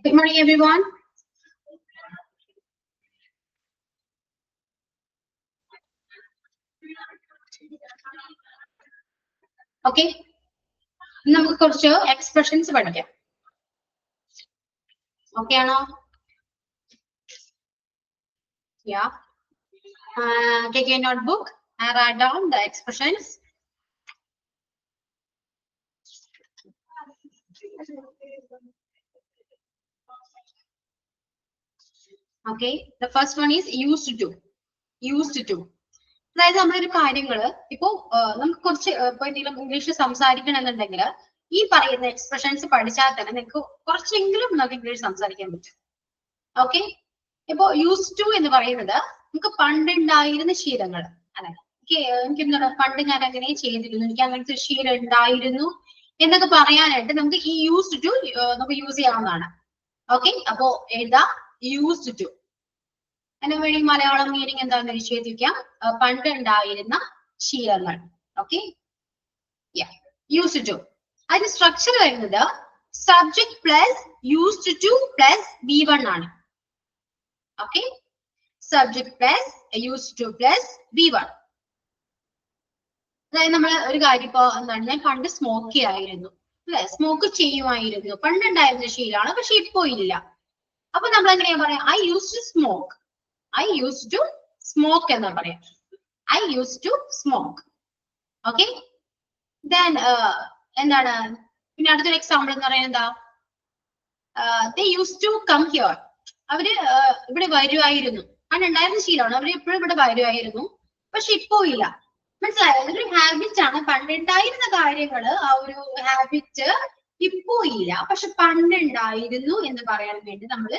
Good morning, everyone. Okay. നമുക്ക് കുറച്ച് expressions പഠിക്കാം. ഓക്കെ ആണോ? Yeah. Take a notebook and write down the expressions. Okay. The first one is used to. Used to. അതായത് നമ്മളൊരു കാര്യങ്ങള് ഇപ്പോ നമുക്ക് കുറച്ച് ഇപ്പൊ എന്തെങ്കിലും ഇംഗ്ലീഷ് സംസാരിക്കണമെന്നുണ്ടെങ്കിൽ ഈ പറയുന്ന എക്സ്പ്രഷൻസ് പഠിച്ചാൽ തന്നെ നിങ്ങൾക്ക് കുറച്ചെങ്കിലും നമുക്ക് ഇംഗ്ലീഷ് സംസാരിക്കാൻ പറ്റും. ഓക്കെ. ഇപ്പോ യൂസ് ടു എന്ന് പറയുന്നത് നമുക്ക് പണ്ടുണ്ടായിരുന്ന ശീലങ്ങൾ. അല്ലെ, എനിക്ക് എന്താ പണ്ട് ഞാൻ അങ്ങനെ ചെയ്തിരുന്നു, എനിക്ക് അങ്ങനത്തെ ഒരു ശീലം ഉണ്ടായിരുന്നു എന്നൊക്കെ പറയാനായിട്ട് നമുക്ക് ഈ യൂസ്ഡ് ടു നമുക്ക് യൂസ് ചെയ്യാവുന്നതാണ്. ഓക്കെ. അപ്പോ എഴുതാ യൂസ്ഡ് ടു. അതിന് വേണ്ടി മലയാളം മീനിങ് എന്താണെന്ന് നിശ്ചയിക്കാം. പണ്ട് ഉണ്ടായിരുന്ന ശീലങ്ങൾ. ഓക്കെ. Used to. അതിന്റെ സ്ട്രക്ചർ വരുന്നത് subject plus used to plus V1 ആണ്. Okay. Subject plus used to plus V1. അതായത് നമ്മൾ ഒരു കാര്യം ഇപ്പൊ എന്താണ്, ഞാൻ പണ്ട് സ്മോക്ക് ചെയ്യായിരുന്നു, അല്ലെ, സ്മോക്ക് ചെയ്യുമായിരുന്നു, പണ്ടുണ്ടായിരുന്ന ശീലമാണ്, പക്ഷെ ഇപ്പോ ഇല്ല. അപ്പൊ നമ്മൾ എങ്ങനെയാ പറയാ? I use to smoke. I use to smoke എന്നാ പറയാം. I use to smoke. Okay. Then എന്താണ് പിന്നെ അടുത്തൊരു എക്സാമ്പിൾ എന്ന് പറയുന്നത് എന്താ? They use to come here. അവര് ഇവിടെ വരുമായിരുന്നു, പണ്ടുണ്ടായിരുന്ന ശീലമാണ്, അവര് എപ്പോഴും ഇവിടെ വരുമായിരുന്നു, പക്ഷെ ഇപ്പോ ഇല്ല. മനസ്സിലായോ? അതൊരു ഹാബിറ്റ് ആണ്. പണ്ടുണ്ടായിരുന്ന കാര്യങ്ങള്, ആ ഒരു ഹാബിറ്റ് ഇപ്പോ ഇല്ല, പക്ഷെ പണ്ടുണ്ടായിരുന്നു എന്ന് പറയാൻ വേണ്ടി നമ്മൾ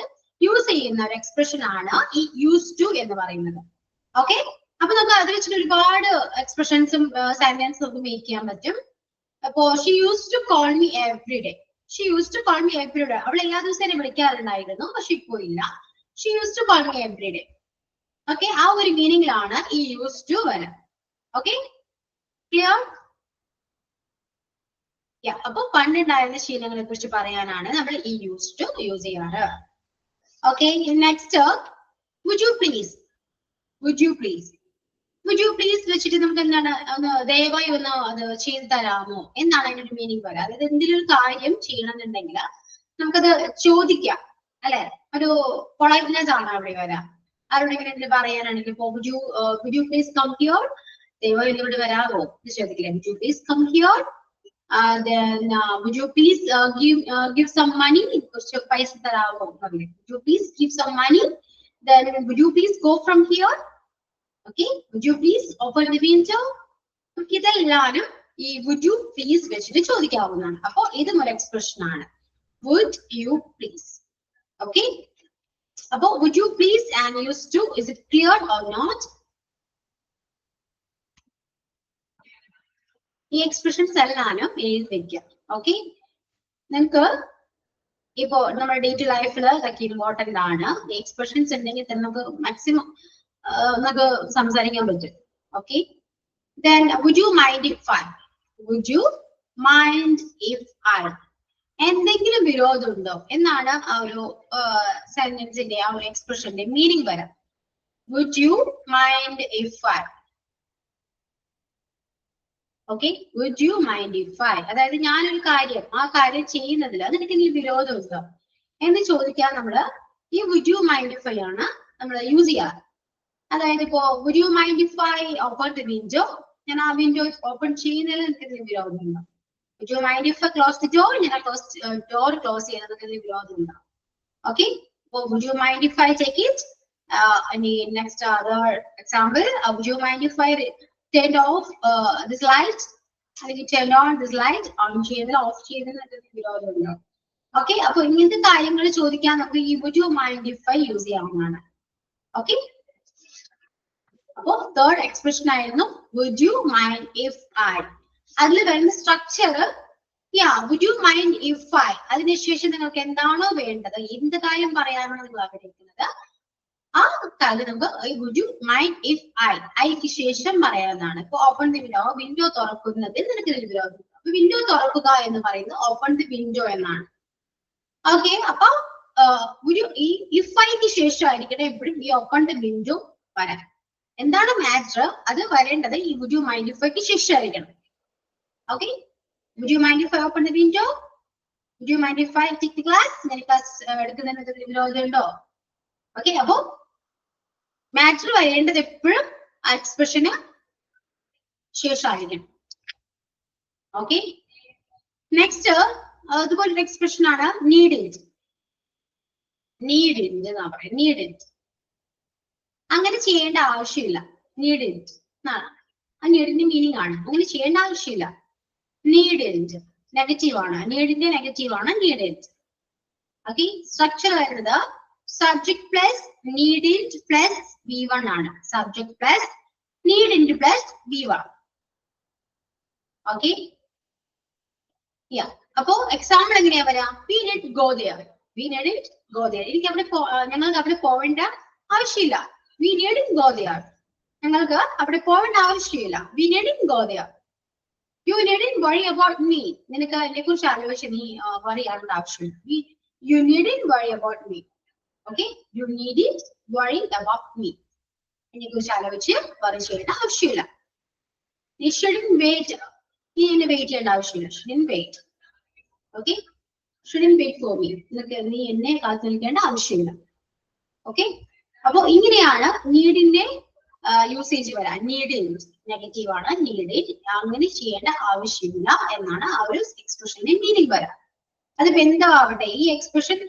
യൂസ് ചെയ്യുന്ന ഒരു എക്സ്പ്രഷൻ ആണ് ഈ യൂസ് ടു എന്ന് പറയുന്നത്. ഓക്കെ. അപ്പൊ നമുക്ക് അത് വെച്ചിട്ട് ഒരുപാട് എക്സ്പ്രഷൻസും സെന്റൻസും നമുക്ക് മേക്ക് ചെയ്യാൻ പറ്റും. അപ്പോ she use to call me every day. She use to call me every day. അവൾ എല്ലാ ദിവസവും എന്നെ വിളിക്കാറുണ്ടായിരുന്നു, പക്ഷെ ഇപ്പോ ഇല്ല. She use to call me every day. Okay. ആ ഒരു മീനിങ്ങിലാണ് ഈ യൂസ് ടു വരാം. ഓക്കെ. ക്ലിയർ? അപ്പൊ പണ്ടുണ്ടായിരുന്ന ശീലങ്ങളെ കുറിച്ച് പറയാനാണ് നമ്മൾ ഈ യൂസ് ടു യൂസ് ചെയ്യാറ്. Okay. Next, would you please. Would you please. Would you please വെച്ചിട്ട് നമുക്ക് എന്താണ്, ഒന്ന് ദയവായി ഒന്ന് അത് ചെയ്തു തരാമോ എന്നാണ് അതിന്റെ ഒരു മീനിങ് വരാം. അതായത് എന്തെങ്കിലും ഒരു കാര്യം ചെയ്യണമെന്നുണ്ടെങ്കിൽ നമുക്കത് ചോദിക്കാം, അല്ലെ? ഒരു പൊളൈറ്റ്നെസ് ആണ് അവിടെ വരാം. ആരോടെങ്കിലും എന്തെങ്കിലും പറയാനാണെങ്കിൽ ഇപ്പൊ would you please come here, ദയവായി ഇവിടെ വരാമോ എന്ന് ചോദിക്കില്ലേ? Would you please come here. Then would you please give some money? കുറച്ച് പൈസ തരാമോ? Would you please give some money? Then would you please go from here? Okay. Would you please open the window? ഇതെല്ലാരും ഈ would you please വെച്ചിട്ട് ചോദിക്കാവുന്നതാണ്. അപ്പൊ ഇതും ഒരു expression ആണ്, would you please. Okay. അപ്പൊ would you please and used to, is it clear or not? ഈ expressions എല്ലാം എഴുതി വെക്കാം. ഓക്കെ. നിങ്ങൾക്ക് ഇപ്പോ നമ്മുടെ ഡേ ടു ലൈഫിൽ ഇതൊക്കെ ഇമ്പോർട്ടന്റ് ആണ്. ഈ എക്സ്പ്രഷൻസ് ഉണ്ടെങ്കിൽ തന്നെ നമുക്ക് മാക്സിമം നമുക്ക് സംസാരിക്കാൻ പറ്റും. Okay. Then would you mind if I. Would you mind if I. എന്തെങ്കിലും വിരോധം ഉണ്ടോ എന്നാണ് ആ ഒരു സെന്റൻസിന്റെ ആ ഒരു എക്സ്പ്രഷന്റെ മീനിങ് വരാം. Would you mind if I. Okay. would you mind if I. അതായത് ഞാനൊരു കാര്യം, ആ കാര്യം ചെയ്യുന്നതിൽ നിനക്ക് എന്തെങ്കിലും വിരോധം ഉണ്ടോ എന്ന് ചോദിക്കാൻ നമ്മള് ഈ would you mind if I ആണ് നമ്മൾ യൂസ് ചെയ്യാറ്. അതായത് ഇപ്പോ would you mind if I open the window. ഞാൻ ആ വിൻഡോ ഓപ്പൺ ചെയ്യുന്നതിൽ നിനക്ക് എന്തെങ്കിലും വിരോധം ഉണ്ടോ? would you mind if I close the door. ഞാൻ ഡോർ ക്ലോസ് ചെയ്യുന്നതിൽ എന്തെങ്കിലും വിരോധം ഉണ്ടോ? Okay. would you mind if I take it. Next other example, would you mind if I turn off this light. അല്ലെങ്കിൽ turn on this light. On ചെയ്യുന്നതിൽ of ചെയ്യുന്നതിൽ വിരോധമുണ്ടോ? Okay. അപ്പൊ ഇങ്ങനത്തെ കാര്യങ്ങൾ ചോദിക്കാൻ നമുക്ക് ഈ would you mind if I use ചെയ്യാവുന്നതാണ്. ഓക്കെ. അപ്പോ തേർഡ് എക്സ്പ്രഷൻ ആയിരുന്നു would you mind if I. അതിൽ വരുന്ന structure would you mind if I. അതിനുശേഷം നിങ്ങൾക്ക് എന്താണോ വേണ്ടത്, എന്ത് കാര്യം പറയാനാണ് നിങ്ങൾ ആഗ്രഹിക്കുന്നത്, ആ കാര്യം നമുക്ക് would you mind if I. ഐക്ക് ശേഷം പറയാവുന്നതാണ്. ഇപ്പൊ ഓപ്പൺ ദി വിൻഡോ, വിൻഡോ തുറക്കുന്നതിൽ നിനക്ക് വിരോധം. അപ്പൊ വിൻഡോ തുറക്കുക എന്ന് പറയുന്നത് ഓപ്പൺ ദി വിൻഡോ എന്നാണ്. ഓക്കെ, അപ്പൊ ഒരു ഈ ഇഫ് ഐക്ക് ശേഷമായിരിക്കണം എപ്പോഴും ഈ ഓപ്പൺ ദ വിൻഡോ വരാൻ. എന്താണ് മാറ്റർ? അത് വരേണ്ടത് ഈ വുഡ് യു മൈൻഡ് ഇഫ് ഐക്ക് ശേഷമായിരിക്കണം. Okay, would you mind if I open the window? Would you mind if I take the class? ഞാൻ ക്ലാസ് എടുക്കുന്നതിന് വിരോധമുണ്ടോ? ഓക്കെ, അപ്പോ മാറ്റർ വരേണ്ടത് എപ്പോഴും ആ എക്സ്പ്രഷന് ശേഷമായിരിക്കണം. ഓക്കെ, നെക്സ്റ്റ് അതുപോലൊരു എക്സ്പ്രഷൻ ആണ് നീഡിഡ്. നീഡിഡ് എന്നാ പറയുന്നത്. നീഡിഡ് അങ്ങനെ ചെയ്യേണ്ട ആവശ്യമില്ല. നീഡിഡ് ആ നീഡിന്റെ മീനിങ് ആണ് അങ്ങനെ ചെയ്യേണ്ട ആവശ്യമില്ല. നീഡിഡ് നെഗറ്റീവ് ആണ്. നീഡിന്റെ നെഗറ്റീവ് ആണ് നീഡിഡ്. ഓക്കെ, സ്ട്രക്ചർ വരുന്നത് subject plus needed plus V1 ആണ്. Subject plus needed plus V1. Okay, അപ്പോ എക്സാമ്പിൾ എങ്ങനെയാ വരാ? We did go there. We did go there. എനിക്ക് അവിടെ ഞങ്ങൾക്ക് അവിടെ പോവേണ്ട ആവശ്യമില്ല. We did go there. ഞങ്ങൾക്ക് അവിടെ പോവേണ്ട ആവശ്യമില്ല. We did go there. You did worry about me. നിനക്ക് എന്നെ കുറിച്ച് ആലോചിച്ച് നീ വറി ചെയ്യേണ്ട ആവശ്യമില്ല. You did worry about me. Okay, U did worry about me. എന്നെ കുറിച്ച് ആലോചിച്ച് വറി ചെയ്യേണ്ട ആവശ്യമില്ല. നീ ഷുഡന്റ് വെയിറ്റ്. നീ എന്നെ വെയിറ്റ് ചെയ്യേണ്ട ആവശ്യമില്ല. Shouldn't wait. Okay, shouldn't wait for me. നീ എന്നെ കാത്തു നിൽക്കേണ്ട ആവശ്യമില്ല. ഓക്കെ, അപ്പൊ ഇങ്ങനെയാണ് നീഡിന്റെ യൂസേജ് വരാൻ. നീഡിഡ് നെഗറ്റീവ് ആണ്. നീഡിഡ് അങ്ങനെ ചെയ്യേണ്ട ആവശ്യമില്ല എന്നാണ് ആ ഒരു എക്സ്പ്രഷന്റെ മീനിങ് വരാൻ. അതിപ്പോ എന്താവട്ടെ, ഈ expression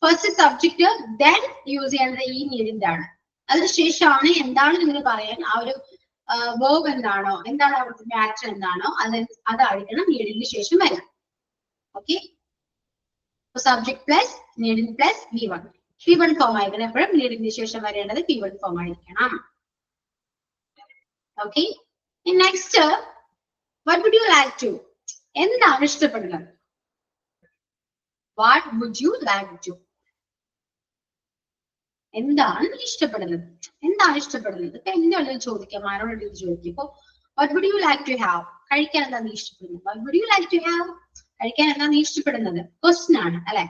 first subject then use ചെയ്യേണ്ടത് ഈ നീഡിന്റെ ആണ്. അതിനുശേഷമാണ് എന്താണ് നിങ്ങൾ പറയാൻ ആ ഒരു വേർബ് എന്താണോ, എന്താണ് അവിടുത്തെ മാറ്റർ എന്താണോ അതായിരിക്കണം നീഡിന് ശേഷം വരാം. ഓക്കെ, സബ്ജക്ട് പ്ലസ് നീഡിൻ പ്ലസ് V1. V1 ഫോം ആയിരിക്കണം എപ്പോഴും. നീഡിന് ശേഷം വരേണ്ടത് V1 ഫോം ആയിരിക്കണം. Okay, next what would you like to. എന്താണ് ഇഷ്ടപ്പെടുന്നത്? What would you like to. എന്താണ് ഇഷ്ടപ്പെടുന്നത്? എന്താണ് ഇഷ്ടപ്പെടുന്നത്? ഇപ്പൊ എന്തുള്ളത് ചോദിക്കാം, ആരോട് ചോദിക്കും. ഇപ്പൊ what would you like to have. കഴിക്കാൻ എന്താ നീ ഇഷ്ടപ്പെടുന്നത്? What would you like to have. കഴിക്കാൻ എന്താ നീ ഇഷ്ടപ്പെടുന്നത്? ക്വസ്റ്റ്യൻ ആണ് അല്ലെ.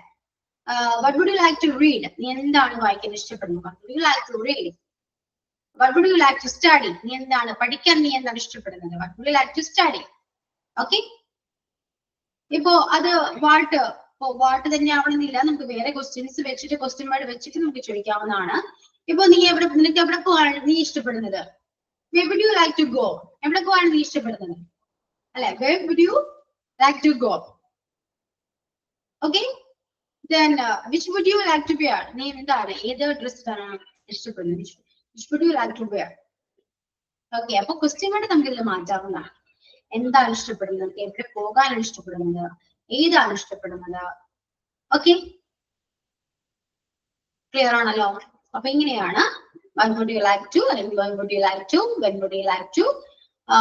What would you like to read. നീ എന്താണ് വായിക്കാൻ ഇഷ്ടപ്പെടുന്നത്? What would you like to read. What would you like to study. നീ എന്താണ് പഠിക്കാൻ നീ എന്താണ് ഇഷ്ടപ്പെടുന്നത്? What would you like to study. Okay, ഇപ്പോ അത് വാട്ട് തന്നെ ആവണമെന്നില്ല. നമുക്ക് വേറെ ക്വസ്റ്റ്യൻസ് വെച്ചിട്ട് ക്വസ്റ്റ്യൻ വേർഡ് വെച്ചിട്ട് നമുക്ക് ചോദിക്കാവുന്നതാണ്. ഇപ്പൊ നിനക്ക് എവിടെ പോകാനാണ് നീ ഇഷ്ടപ്പെടുന്നത്? Where would you like to go? എവിടെ പോകാനാണ് നീ ഇഷ്ടപ്പെടുന്നത് അല്ലെ? Where would you like to go? Okay, then which would you like to wear? നീ എന്താണ് ഏത് ഡ്രസ് ആണ് ഇഷ്ടപ്പെടുന്നത്? Which would you like to wear? Okay, അപ്പൊ ക്വസ്റ്റ്യൻ വേർഡ് നമുക്ക് ഇതിൽ മാറ്റാവുന്നതാണ്. എന്താണ് ഇഷ്ടപ്പെടുന്നത്? എവിടെ പോകാനാണ് ഇഷ്ടപ്പെടുന്നത്? ഏതാണ് ഇഷ്ടപ്പെടുന്നത്? ഓക്കെ, ക്ലിയർ ആണല്ലോ. അപ്പൊ ഇങ്ങനെയാണ് when would you like to, അല്ലെങ്കിൽ when would you like to, when would you like to,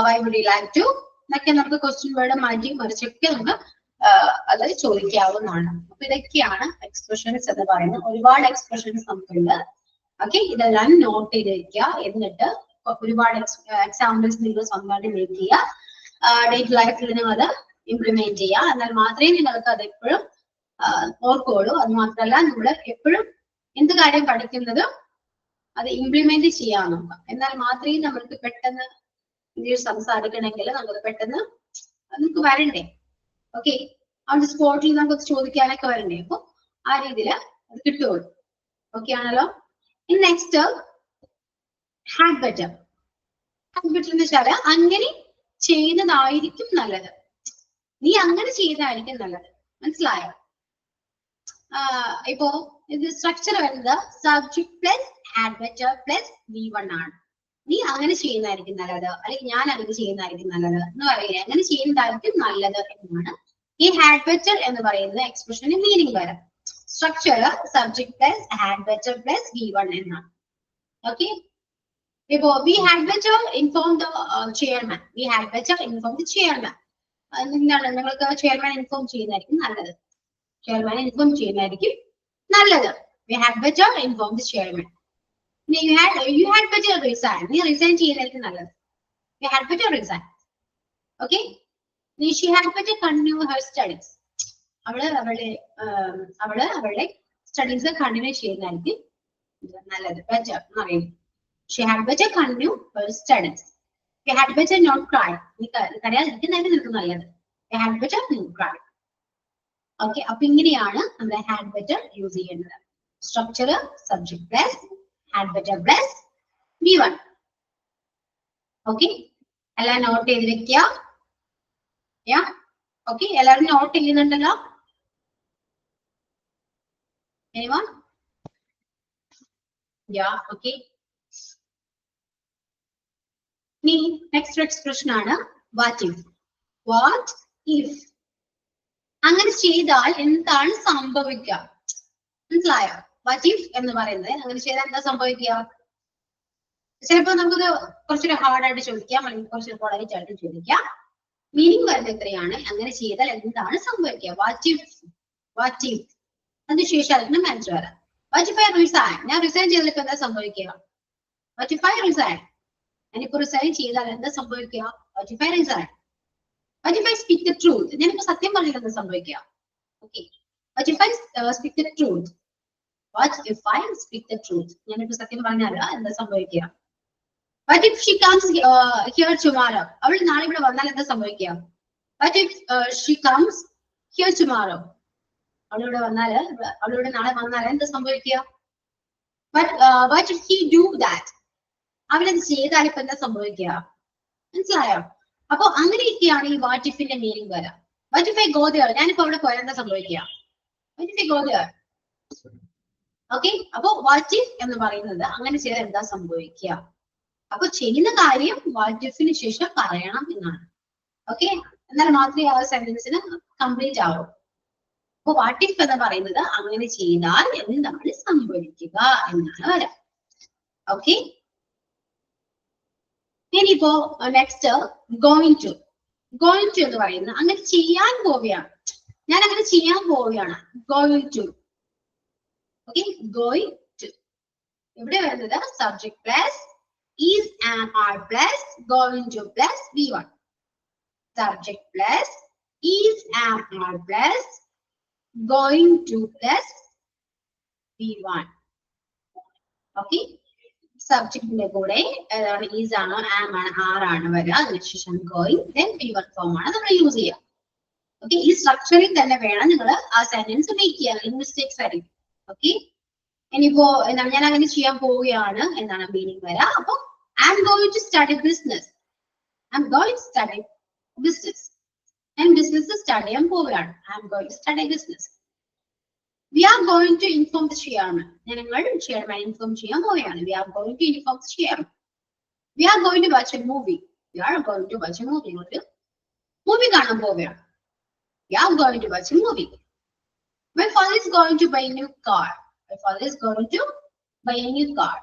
why would you like to എന്നൊക്കെ നമുക്ക് ക്വസ്റ്റ്യൻ വേർഡ് മാറ്റി മറിച്ചൊക്കെ നമുക്ക് അത് ചോദിക്കാവുന്നതാണ്. അപ്പൊ ഇതൊക്കെയാണ് എക്സ്പ്രഷൻസ് എന്ന് പറയുന്നത്. ഒരുപാട് എക്സ്പ്രഷൻസ് നമുക്കുണ്ട്. ഓക്കെ, ഇതെല്ലാം നോട്ട് ചെയ്ത് വെക്കുക. എന്നിട്ട് ഒരുപാട് എക്സാമ്പിൾസ് നിങ്ങൾ സ്വന്തമായിട്ട് മേക്ക് ചെയ്യുക. ഡെയിലി ലൈഫിൽ നിങ്ങൾ അത് ഇംപ്ലിമെന്റ് ചെയ്യുക. എന്നാൽ മാത്രമേ നിങ്ങൾക്ക് അത് എപ്പോഴും ഓർക്കുള്ളൂ. അത് മാത്രമല്ല നമ്മൾ എപ്പോഴും എന്ത് കാര്യം പഠിക്കുന്നത് അത് ഇംപ്ലിമെന്റ് ചെയ്യാൻ നോക്കാം. എന്നാൽ മാത്രമേ നമ്മൾക്ക് പെട്ടെന്ന് ഇംഗ്ലീഷ് സംസാരിക്കണമെങ്കിൽ നമുക്ക് പെട്ടെന്ന് നമുക്ക് വരണ്ടേ. ഓക്കെ, ആ ഒരു സ്പോട്ടിൽ നമുക്ക് ചോദിക്കാനൊക്കെ വരണ്ടേ. അപ്പൊ ആ രീതിയിൽ അത് കിട്ടുള്ളൂ. ഓക്കെ ആണല്ലോ. Next had better. Had better എന്ന് വെച്ചാല് അങ്ങനെ ചെയ്യുന്നതായിരിക്കും നല്ലത്. നീ അങ്ങനെ ചെയ്യുന്നതായിരിക്കും നല്ലത്. മനസ്സിലായോ? ഇപ്പോ ഇത് സ്ട്രക്ചർ വരുന്നത് subject plus had better plus V1 ആണ്. നീ അങ്ങനെ ചെയ്യുന്നതായിരിക്കും നല്ലത്, അല്ലെങ്കിൽ ഞാൻ അങ്ങനെ ചെയ്യുന്നതായിരിക്കും നല്ലത് എന്ന് പറയുന്നത്. അങ്ങനെ ചെയ്യുന്നതായിരിക്കും നല്ലത് എന്നാണ് ഈ ഹാഡ് ബെറ്റർ എന്ന് പറയുന്ന എക്സ്പ്രഷന് മീനിങ് വരാം. Structure subject plus had better plus V1 എന്നാണ്. ഓക്കെ, ഇപ്പോ we had better inform the chairman. We had better inform the chairman. എന്താണ് നിങ്ങൾക്ക് ചെയർമാൻ ഇൻഫോം ചെയ്യുന്നതായിരിക്കും നല്ലത്. ചെയർമാൻ ഇൻഫോം ചെയ്യുന്നതായിരിക്കും നല്ലത്. We had better inform the chairman. You had better resign. നീ resign ചെയ്യുന്നതായിരിക്കും നല്ലത്. You had better resign. Okay? She had better continue her studies. അവളുടെ സ്റ്റഡീസ് കണ്ടിന്യൂ ചെയ്യുന്നതായിരിക്കും നല്ലത്, ബെറ്റർ എന്ന് പറയുന്നത്. She had better continue her studies. She had better not cry. നീ കരയാതിരിക്കുന്നതായിട്ട് നിനക്ക് നല്ലത്. She had better not cry. Okay, അപ്പൊ ഇങ്ങനെയാണ് നമ്മൾ had better യൂസ് ചെയ്യേണ്ടത്. Structure subject plus had better plus V1. Okay, എല്ലാം നോട്ട് ചെയ്ത് വെക്കുക. ഓക്കെ, എല്ലാവരും നോട്ട് ചെയ്യുന്നുണ്ടല്ലോ? anyone? Yeah, okay. ഇനി നെക്സ്റ്റ് എക്സ്പ്രഷൻ ആണ് വാട്ട് ഇഫ്. വാട്ട് ഇഫ് അങ്ങനെ ചെയ്താൽ എന്താണ് സംഭവിക്കുക? മനസ്സിലായോ? വാട്ട് ഇഫ് എന്ന് പറയുന്നത് അങ്ങനെ ചെയ്താൽ എന്താ സംഭവിക്കുക? ചിലപ്പോ നമുക്കത് കുറച്ചൊരു ഹാർഡായിട്ട് ചോദിക്കാം, അല്ലെങ്കിൽ കുറച്ചൊരു പൊളൈറ്റ് ആയിട്ട് ചോദിക്കാം. മീനിങ് വരുന്നത് എത്രയാണ്? അങ്ങനെ ചെയ്താൽ എന്താണ് സംഭവിക്കുക? വാട്ട് ഇഫ്, വാട്ട് ഇഫ് അതിനുശേഷം അതിന് ആൻസർ വരാം. വാട്ട് ഇഫ് ഐ റിസൈൻ, ഞാൻ റിസൈൻ ചെയ്തപ്പോൾ എന്താ സംഭവിക്കുക? വാട്ട് ഇഫ് ഐ റിസൈൻ, ഞാനിപ്പോ റിസൈൻ ചെയ്താൽ എന്താ സംഭവിക്കുക? What if I resign. What if I speak the truth, ഞാനിപ്പോ സത്യം പറഞ്ഞാൽ എന്താ സംഭവിക്കുക? Okay, what if I speak the truth. What if I speak the truth, ഞാനിപ്പോ സത്യം പറഞ്ഞാൽ എന്താ സംഭവിക്കുക? What if she comes here tomorrow, അവൾ നാളെ ഇവിടെ വന്നാൽ എന്താ സംഭവിക്കുക? What if she comes here tomorrow, അവളിവിടെ വന്നാല്, അവളിവിടെ നാളെ വന്നാൽ എന്താ സംഭവിക്കുക? What if he do that, അവരത് ചെയ്താൽ ഇപ്പൊ എന്താ സംഭവിക്കുക? മനസ്സിലായോ? അപ്പൊ അങ്ങനെയൊക്കെയാണ് ഈ വാട്ട് ഇഫിന്റെ മീനിങ് വരാം. What if I go there, ഞാനിപ്പോ അവിടെ പോയാൽ എന്താ സംഭവിക്കുക? What if I go there. Okay, അപ്പൊ വാട്ട് ഇഫ് എന്ന് പറയുന്നത് അങ്ങനെ ചെയ്താൽ എന്താ സംഭവിക്കുക? അപ്പൊ ചെയ്യുന്ന കാര്യം വാട്ട് ഇഫിന് ശേഷം പറയണം എന്നാണ്. ഓക്കെ, എന്നാൽ മാത്രമേ ആ സെന്റൻസിന് കംപ്ലീറ്റ് ആവൂ. അപ്പൊ വാട്ട് ഇഫ് എന്ന് പറയുന്നത് അങ്ങനെ ചെയ്താൽ എന്താണ് സംഭവിക്കുക എന്നാണ് വരാം. ഓക്കെ, ഇനിയിപ്പോ next going to. Going to എന്ന് പറയുന്നത് അങ്ങനെ ചെയ്യാൻ പോവുകയാണ്, ഞാൻ അങ്ങനെ ചെയ്യാൻ പോവുകയാണ്. Going to. Okay, going to ഇവിടെ വരുന്നത് subject plus is and are plus going to plus V1. Subject plus is and are plus going to plus V1. Okay, സബ്ജക്റ്റിന്റെ കൂടെ ഏതാണ്? ഈസ് ആണോ, ആം ആണ്, ആർ ആണ് വരിക. അതിനുശേഷം ഗോയിങ്, ദെൻ V1 ഫോം ആണ് നമ്മൾ യൂസ് ചെയ്യുക. ഓക്കെ, ഈ സ്ട്രക്ചറിൽ തന്നെ വേണം നിങ്ങൾ ആ സെന്റൻസ് മേക്ക് ചെയ്യാൻ, മിസ്റ്റേക്സ് ആയിരിക്കും. ഓക്കെ, ഇനിയിപ്പോ എന്താണ്, ഞാൻ അങ്ങനെ ചെയ്യാൻ പോവുകയാണ് എന്നാണ് മീനിങ് വരാ. അപ്പൊ I'm going to study business. I'm going to study business. And business study ചെയ്യാൻ പോവുകയാണ്. I'm going to study business. We are going to inform the chairman. ഞങ്ങൾ chairman inform ചെയ്യാൻ പോവുകയാണ്. We are going to inform the chairman. We are going to watch a movie. We are going to watch a movie. Movie കാണാൻ പോവുകയാണ്. We are going to watch a movie. My father is going to buy a new car. My father is going to buy a new car.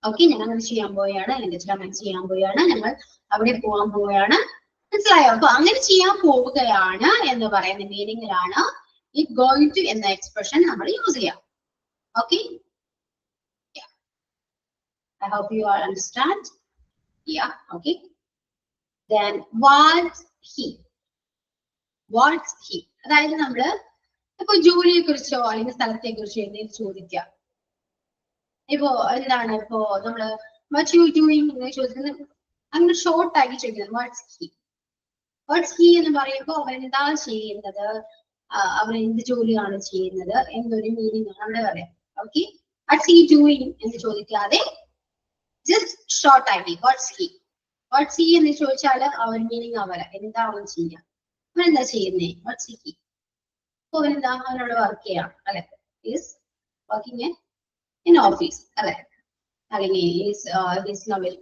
Okay, ഞാൻ അങ്ങനെ ചെയ്യാൻ പോവുകയാണ്, എന്റെ അച്ഛൻ ചെയ്യാൻ പോവുകയാണ്, ഞങ്ങൾ അവിടെ പോകാൻ പോവുകയാണ്. മനസ്സിലായോ? അപ്പൊ അങ്ങനെ ചെയ്യാൻ പോവുകയാണ് എന്ന് പറയുന്ന മീനിങ്ങിലാണ് ഈ ഗോയിങ് ടു എന്ന എക്സ്പ്രഷൻ നമ്മൾ യൂസ് ചെയ്യാം. Okay, I hope you all understand. Okay, then what's he. What's he, അതായത് നമ്മള് ഇപ്പൊ ജോലിയെ കുറിച്ചോ അല്ലെങ്കിൽ സ്ഥലത്തെ കുറിച്ചോ എന്തെങ്കിലും ചോദിക്കാം. ഇപ്പോ എന്താണ്, ഇപ്പോ നമ്മള് വാട്ട് യു ഡൂയിങ് എന്ന് ചോദിക്കുന്നത് അങ്ങനെ ഷോർട്ട് ആക്കി ചോദിക്കുന്നത് വാട്ട്സ് ഹി. വാട്ട്സ് ഹി എന്ന് പറയുമ്പോൾ അവൻ എന്താ ചെയ്യുന്നത്, അവൻ എന്ത് ജോലിയാണ് ചെയ്യുന്നത് എന്നൊരു മീനിങ് ആണ് അവിടെ പറയാം. ഓക്കെ, വാട്ട്സ് ഹി ഡൂയിങ് എന്ന് ചോദിക്കാതെ ജസ്റ്റ് ഷോർട്ട് ആക്കി വാട്ട്സ് ഹി. വാട്ട്സ് ഹി എന്ന് ചോദിച്ചാൽ അവൻ മീനിങ് അവരെ എന്താ അവൻ ചെയ്യാം, അവൻ എന്താ ചെയ്യുന്നേ, വാട്ട്സ് ഹി. അപ്പൊ അവൻ എന്താ, അവനോട് വർക്ക് ചെയ്യാം അല്ലെ, ഈസ് വർക്കിംഗ് in office അല്ലെ, അല്ലെങ്കിൽ ഈസ്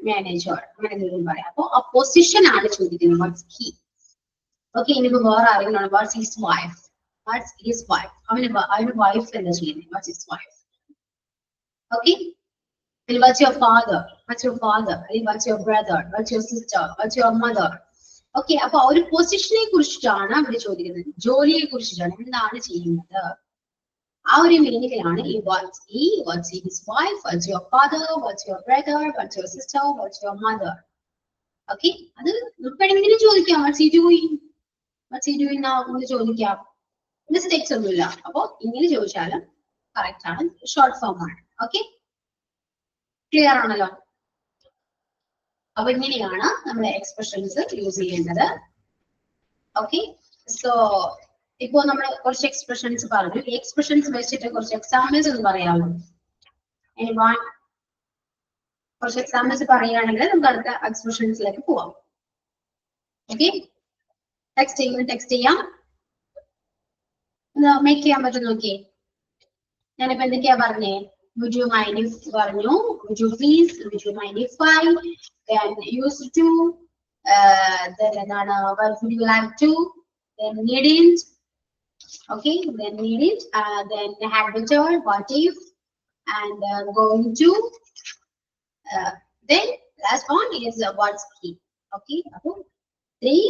മാനേജർ, അങ്ങനെ എന്തെങ്കിലും പറയാം. അപ്പൊ ആ പൊസിഷൻ ആണ് ചോദിക്കുന്നത് വാട്ട്സ് ഹി. ഓക്കെ, ഇനിയിപ്പോ വേറെ ആരെങ്കിലും what's his wife. What's his wife, അവന് വൈഫ് എന്താ ചെയ്യുന്നത്, what's his wife. Okay, what's your father, what's your father, അല്ലെങ്കിൽ what's your brother, what's your sister, what's your mother. Okay, അപ്പൊ ആ ഒരു പൊസിഷനെ കുറിച്ചിട്ടാണ് അവിടെ ചോദിക്കുന്നത്, ജോലിയെ കുറിച്ചിട്ടാണ്, എന്താണ് ചെയ്യുന്നത്. ആ ഒരു മീനിങ്ങിലാണ് ഈ what's he, what's his wife, what's your father, what's your brother, what's your sister, what's your mother. Okay, അത് നമുക്ക് വേണമെങ്കിലും ചോദിക്കാം what's he doing. what's he doing now എന്ന് ചോദിക്കാം. മിസ്റ്റേക്സ് ഒന്നുമില്ല. അപ്പൊ ഇങ്ങനെ ചോദിച്ചാലും കറക്റ്റ് ആണ്, ഷോർട്ട് ഫോം ആണ്. ഓക്കെ, ക്ലിയർ ആണല്ലോ? അപ്പൊ ഇങ്ങനെയാണ് നമ്മുടെ എക്സ്പ്രഷൻസ് യൂസ് ചെയ്യേണ്ടത്. ഓക്കെ, സോ ഇപ്പോ നമ്മൾ കുറച്ച് എക്സ്പ്രഷൻസ് പറഞ്ഞു. ഈ എക്സ്പ്രഷൻസ് വെച്ചിട്ട് കുറച്ച് എക്സാമ്പിൾസ് ഒന്ന് പറയാമോ? കുറച്ച് എക്സാമ്പിൾസ് പറയുകയാണെങ്കിൽ നമുക്ക് അടുത്ത എക്സ്പ്രഷൻസിലേക്ക് പോവാം. ഓക്കെ, ടെക്സ്റ്റ് ചെയ്യാം. മേക്ക് ചെയ്യാൻ പറ്റും നോക്കിയേ. ഞാനിപ്പോ എന്തൊക്കെയാ പറഞ്ഞേ? Would you mind if പറഞ്ഞു, would you please, would you mind if I, then used to, then എന്താണ്, what would you like to, then needn't, okay, then needn't, then had better, what if, and going to, then last one is what's key. Okay, അപ്പൊ three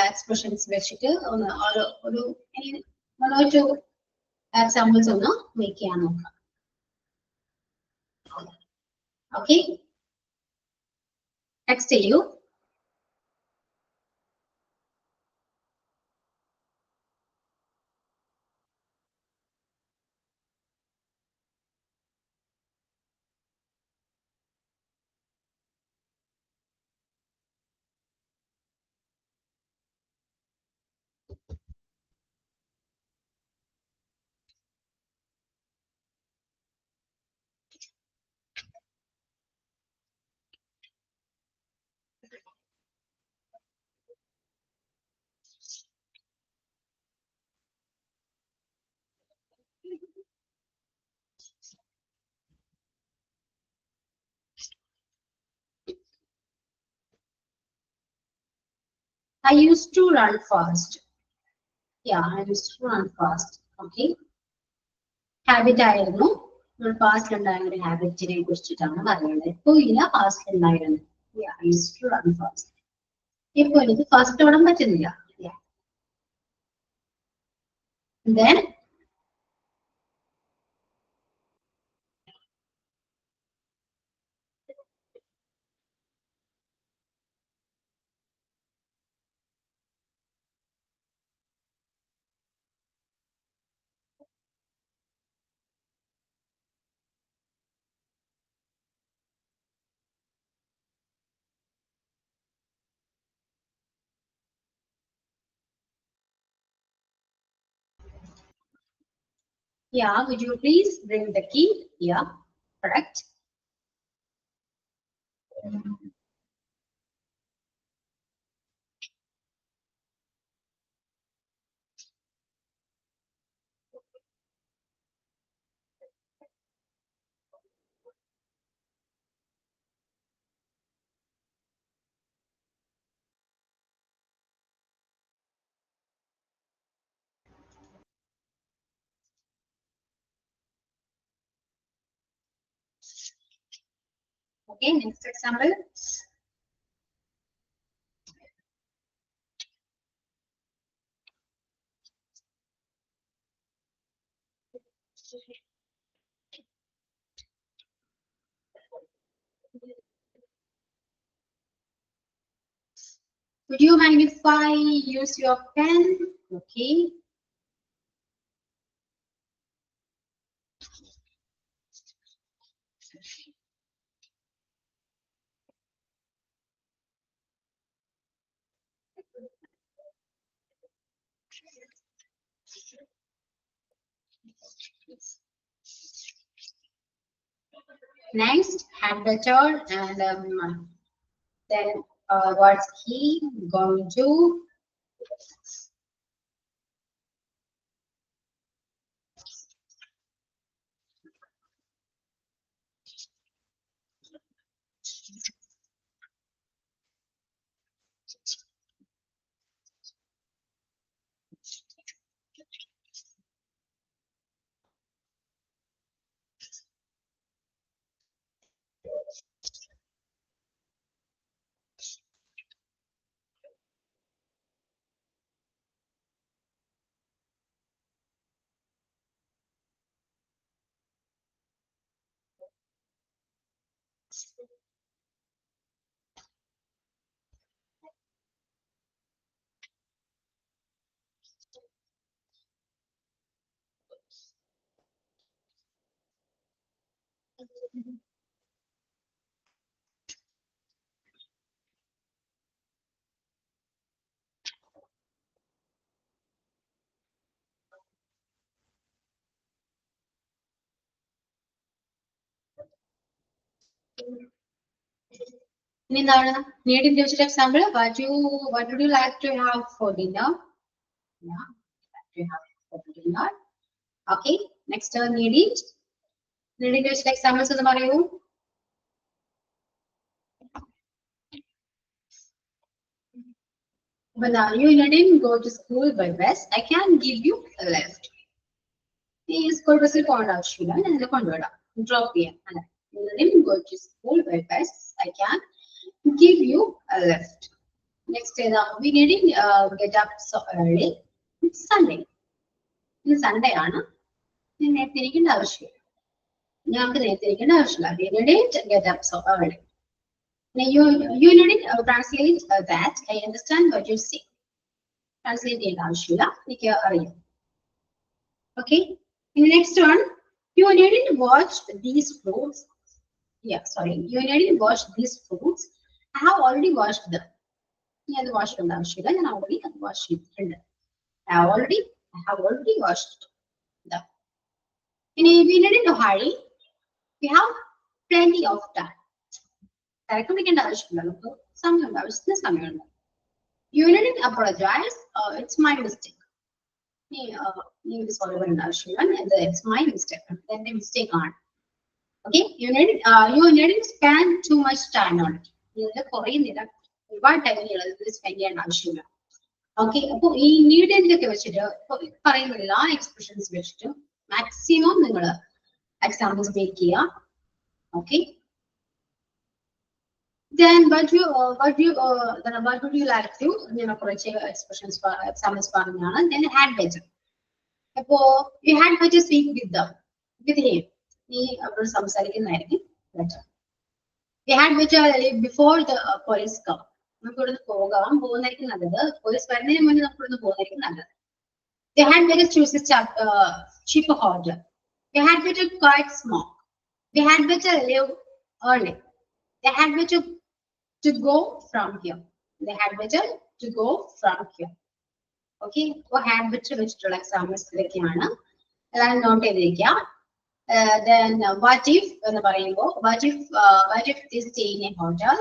expressions വെച്ചിട്ട് ഒന്ന് ഒരു one or two examples ഒന്ന് make ചെയ്യാൻ നോക്കാം. Okay, next to you. I used to run fast. Yeah, I used to run fast. Okay. Habit ആയിരുന്നു. നമ്മൾ past ഉണ്ടായിരുന്ന ഒരു ഹാബിറ്റിനെ കുറിച്ചിട്ടാണ് പറയുന്നത്. ഇപ്പൊ ഇല്ല, പാസ്റ്റ് ഉണ്ടായിരുന്നു. Yeah, I used to run fast. ഇപ്പൊ എനിക്ക് ഫാസ്റ്റ് ഓടാൻ പറ്റുന്നില്ല. Yeah. Then yeah, would you please bring the key? Yeah, correct. Okay, next example. Would you mind if I use your pen? Okay. Next, had better, and then what's he going to? Need individual example. What would you like to have for dinner? Yeah, like to have for dinner. Okay. Next, need it. Need individual examples എന്ന് പറയൂ. But now you didn't go to school by bus. I can give you a lift. ഈ school ബസ്സിൽ പോകേണ്ട ആവശ്യമില്ല, ഞാൻ ഇതിനെ കൊണ്ടുവിടാം, drop ചെയ്യാം. അല്ലെ, you didn't go to school by bus. I can give you a lift. Next, we didn't get up so early. It's Sunday. ഇന്ന് Sunday ആണ്, ഞാൻ നേരത്തെ ഇരിക്കേണ്ട ആവശ്യമില്ല. ഞങ്ങൾക്ക് നേരത്തെ ഇരിക്കേണ്ട ആവശ്യമില്ല. We didn't get up so early. You didn't translate that. I understand what you say. Translate ചെയ്യേണ്ട ആവശ്യമില്ല, എനിക്ക് അറിയാം. Okay. In the next one, you didn't watch these fruits. Yeah, sorry. You didn't watch these fruits. I have already watched them. Yeah, the wash from the sugar and already washed it. I have already washed them. We didn't hurry. We have plenty of time. You didn't apologize. It's my mistake. It's my mistake. Then the mistake on. Okay, you didn't spend too much time on it. ഒരുപാട് time spend ചെയ്യേണ്ട ആവശ്യമില്ല. Okay, അപ്പൊ ഈ നീഡിന്റെ വെച്ചിട്ട് പറയുന്ന എല്ലാ expressions വെച്ചിട്ട് maximum നിങ്ങൾ എക്സാമ്പിൾസ് മേക്ക് ചെയ്യുക. Okay, then what would you like to കുറച്ച് എക്സ്പ്രഷൻസ് എക്സാമ്പിൾസ് പറഞ്ഞാണ്. Then had better. അപ്പോ you had better speak with him. നീ അവരോട് സംസാരിക്കുന്നതായിരിക്കും better. You had better leave before the police come. നമുക്ക് ഇവിടുന്ന് പോകുന്നതായിരിക്കും നല്ലത്. പോലീസ് വരുന്നതിന് മുന്നേ നമുക്ക് ഇവിടുന്ന് പോകുന്നതായിരിക്കും നല്ലത്. They had better choose a cheaper hotel. They had better quite small. They had better live early. They had better to go from here. They had better to go from here. Okay, so had better വെച്ചിട്ടുള്ള examples ഇതൊക്കെയാണ്. എല്ലാം not ചെയ്തിരിക്കുക. Then what if എന്ന് പറയുമ്പോൾ what if they stay in a hotel?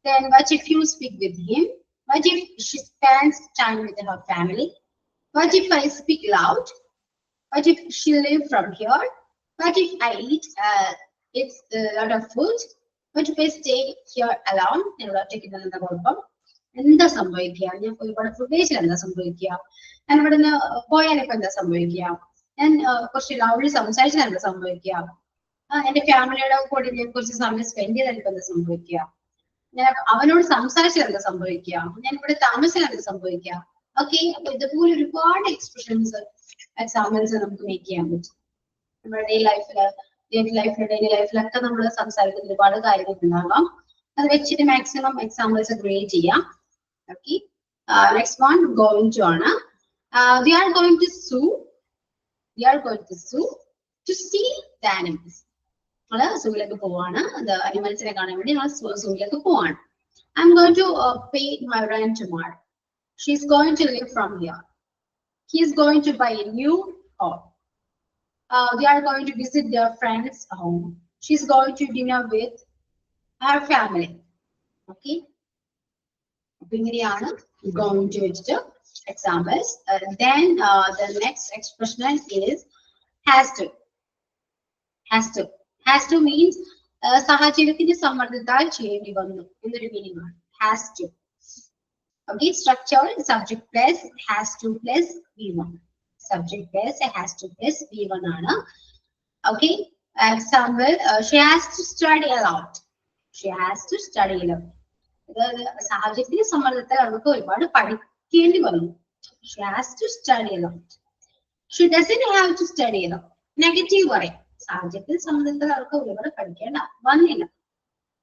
Then what if you speak with him? What if she spends time with her family? What if I speak loud? What if she live from here? What if I eat a lot of food? What if I stay here alone? എന്താ സംഭവിക്കുക? ഞാൻ ഒരുപാട് food കഴിച്ചാൽ എന്താ സംഭവിക്കുക? ഞാൻ ഇവിടുന്ന് പോയാലിപ്പോ എന്താ സംഭവിക്കുക? ഞാൻ കുറച്ച് ലൗഡിൽ സംസാരിച്ചാൽ എന്താ സംഭവിക്കുക? എന്റെ ഫാമിലിയുടെ കൂടെ ഞാൻ കുറച്ച് സമയം സ്പെൻഡ് ചെയ്താൽ ഇപ്പൊ എന്താ സംഭവിക്കുക? ഞാൻ അവനോട് സംസാരിച്ചാൽ എന്താ സംഭവിക്കുക? ഞാൻ ഇവിടെ താമസിച്ചാൽ എന്താ സംഭവിക്കുക? ഓക്കെ, അപ്പൊ ഇതുപോലെ ഒരുപാട് എക്സ്പ്രഷൻസ് എക്സാമ്പിൾസ് നമുക്ക് മേക്ക് ചെയ്യാൻ പറ്റും. നമ്മുടെ ഡെയിലി ലൈഫിലൊക്കെ നമ്മൾ സംസാരിക്കുന്ന ഒരുപാട് കാര്യങ്ങൾ ഉണ്ടാകാം. അത് വെച്ചിട്ട് മാക്സിമം എക്സാമ്പിൾസ് ക്രിയേറ്റ് ചെയ്യാം. Okay, next one going to ആണ്. We are going to zoo to see the animals. നമ്മള് സൂവിലേക്ക് പോവാണ്, അനിമൽസിനെ കാണാൻ വേണ്ടി നമ്മൾ സൂവിലേക്ക് പോവാണ്. I'm going to pay my rent tomorrow. She's going to live from here. He's going to buy a new home. We are going to visit their friend's home. She's going to dinner with her family. Okay, ഇങ്ങനെയാണ് going to examples. Then the next expression is has to. Has to means സാഹചര്യത്തിന്റെ സമ്മർദ്ദത്താൽ ചെയ്യേണ്ടി വന്നു എന്നൊരു meaning ആണ് has to. Okay, structure subject plus has to plus V1. Subject plus has to plus V1 ആണ്. Okay, example, she has to study a lot. സാഹചര്യത്തിന്റെ സമ്മർദ്ദത്താൽ അവർക്ക് ഒരുപാട് പഠിക്കേണ്ടി വന്നു. She has to study a lot. She doesn't have to study a lot. Negative പറയും. സാഹചര്യത്തിൽ സമ്മർദ്ദത്താൽ അവർക്ക് ഒരുപാട് പഠിക്കേണ്ട വന്നില്ല.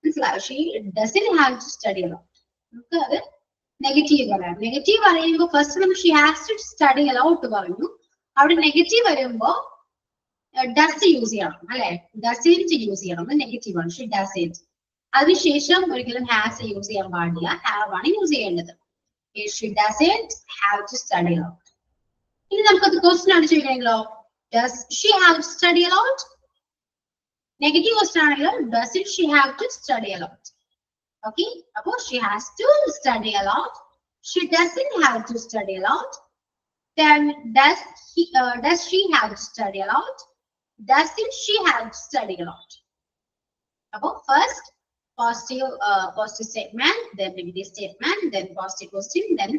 മനസ്സിലായോ? She doesn't have to study a lot. നമുക്ക് അത് നെഗറ്റീവ് പറയാം. നെഗറ്റീവ് പറയുമ്പോൾ ഫസ്റ്റ് നമ്മൾ she has to study a lot പറഞ്ഞു. അവിടെ നെഗറ്റീവ് വരുമ്പോ ഡസ് യൂസ് ചെയ്യണം അല്ലെ, ഡസിൻറ്റ് യൂസ് ചെയ്യണം, നെഗറ്റീവ് ആണ്. She doesn't. അതിനുശേഷം ഒരിക്കലും ഹാസ് യൂസ് ചെയ്യാൻ പാടില്ല, ഹാവ് ആണ് യൂസ് ചെയ്യേണ്ടത്. She doesn't have to study a lot. ഇനി നമുക്കത് ക്വസ്റ്റ്യൻ ആണ് ചോദിക്കണമെങ്കിലോ, does she have to study a lot? Negative question ആണെങ്കിൽ doesn't she have to study a lot. Okay, അപ്പോ she has to study a lot, she doesn't have to study a lot. Then does she have to study a lot? Doesn't she have to study a lot? About first positive statement, then negative statement, then positive question, then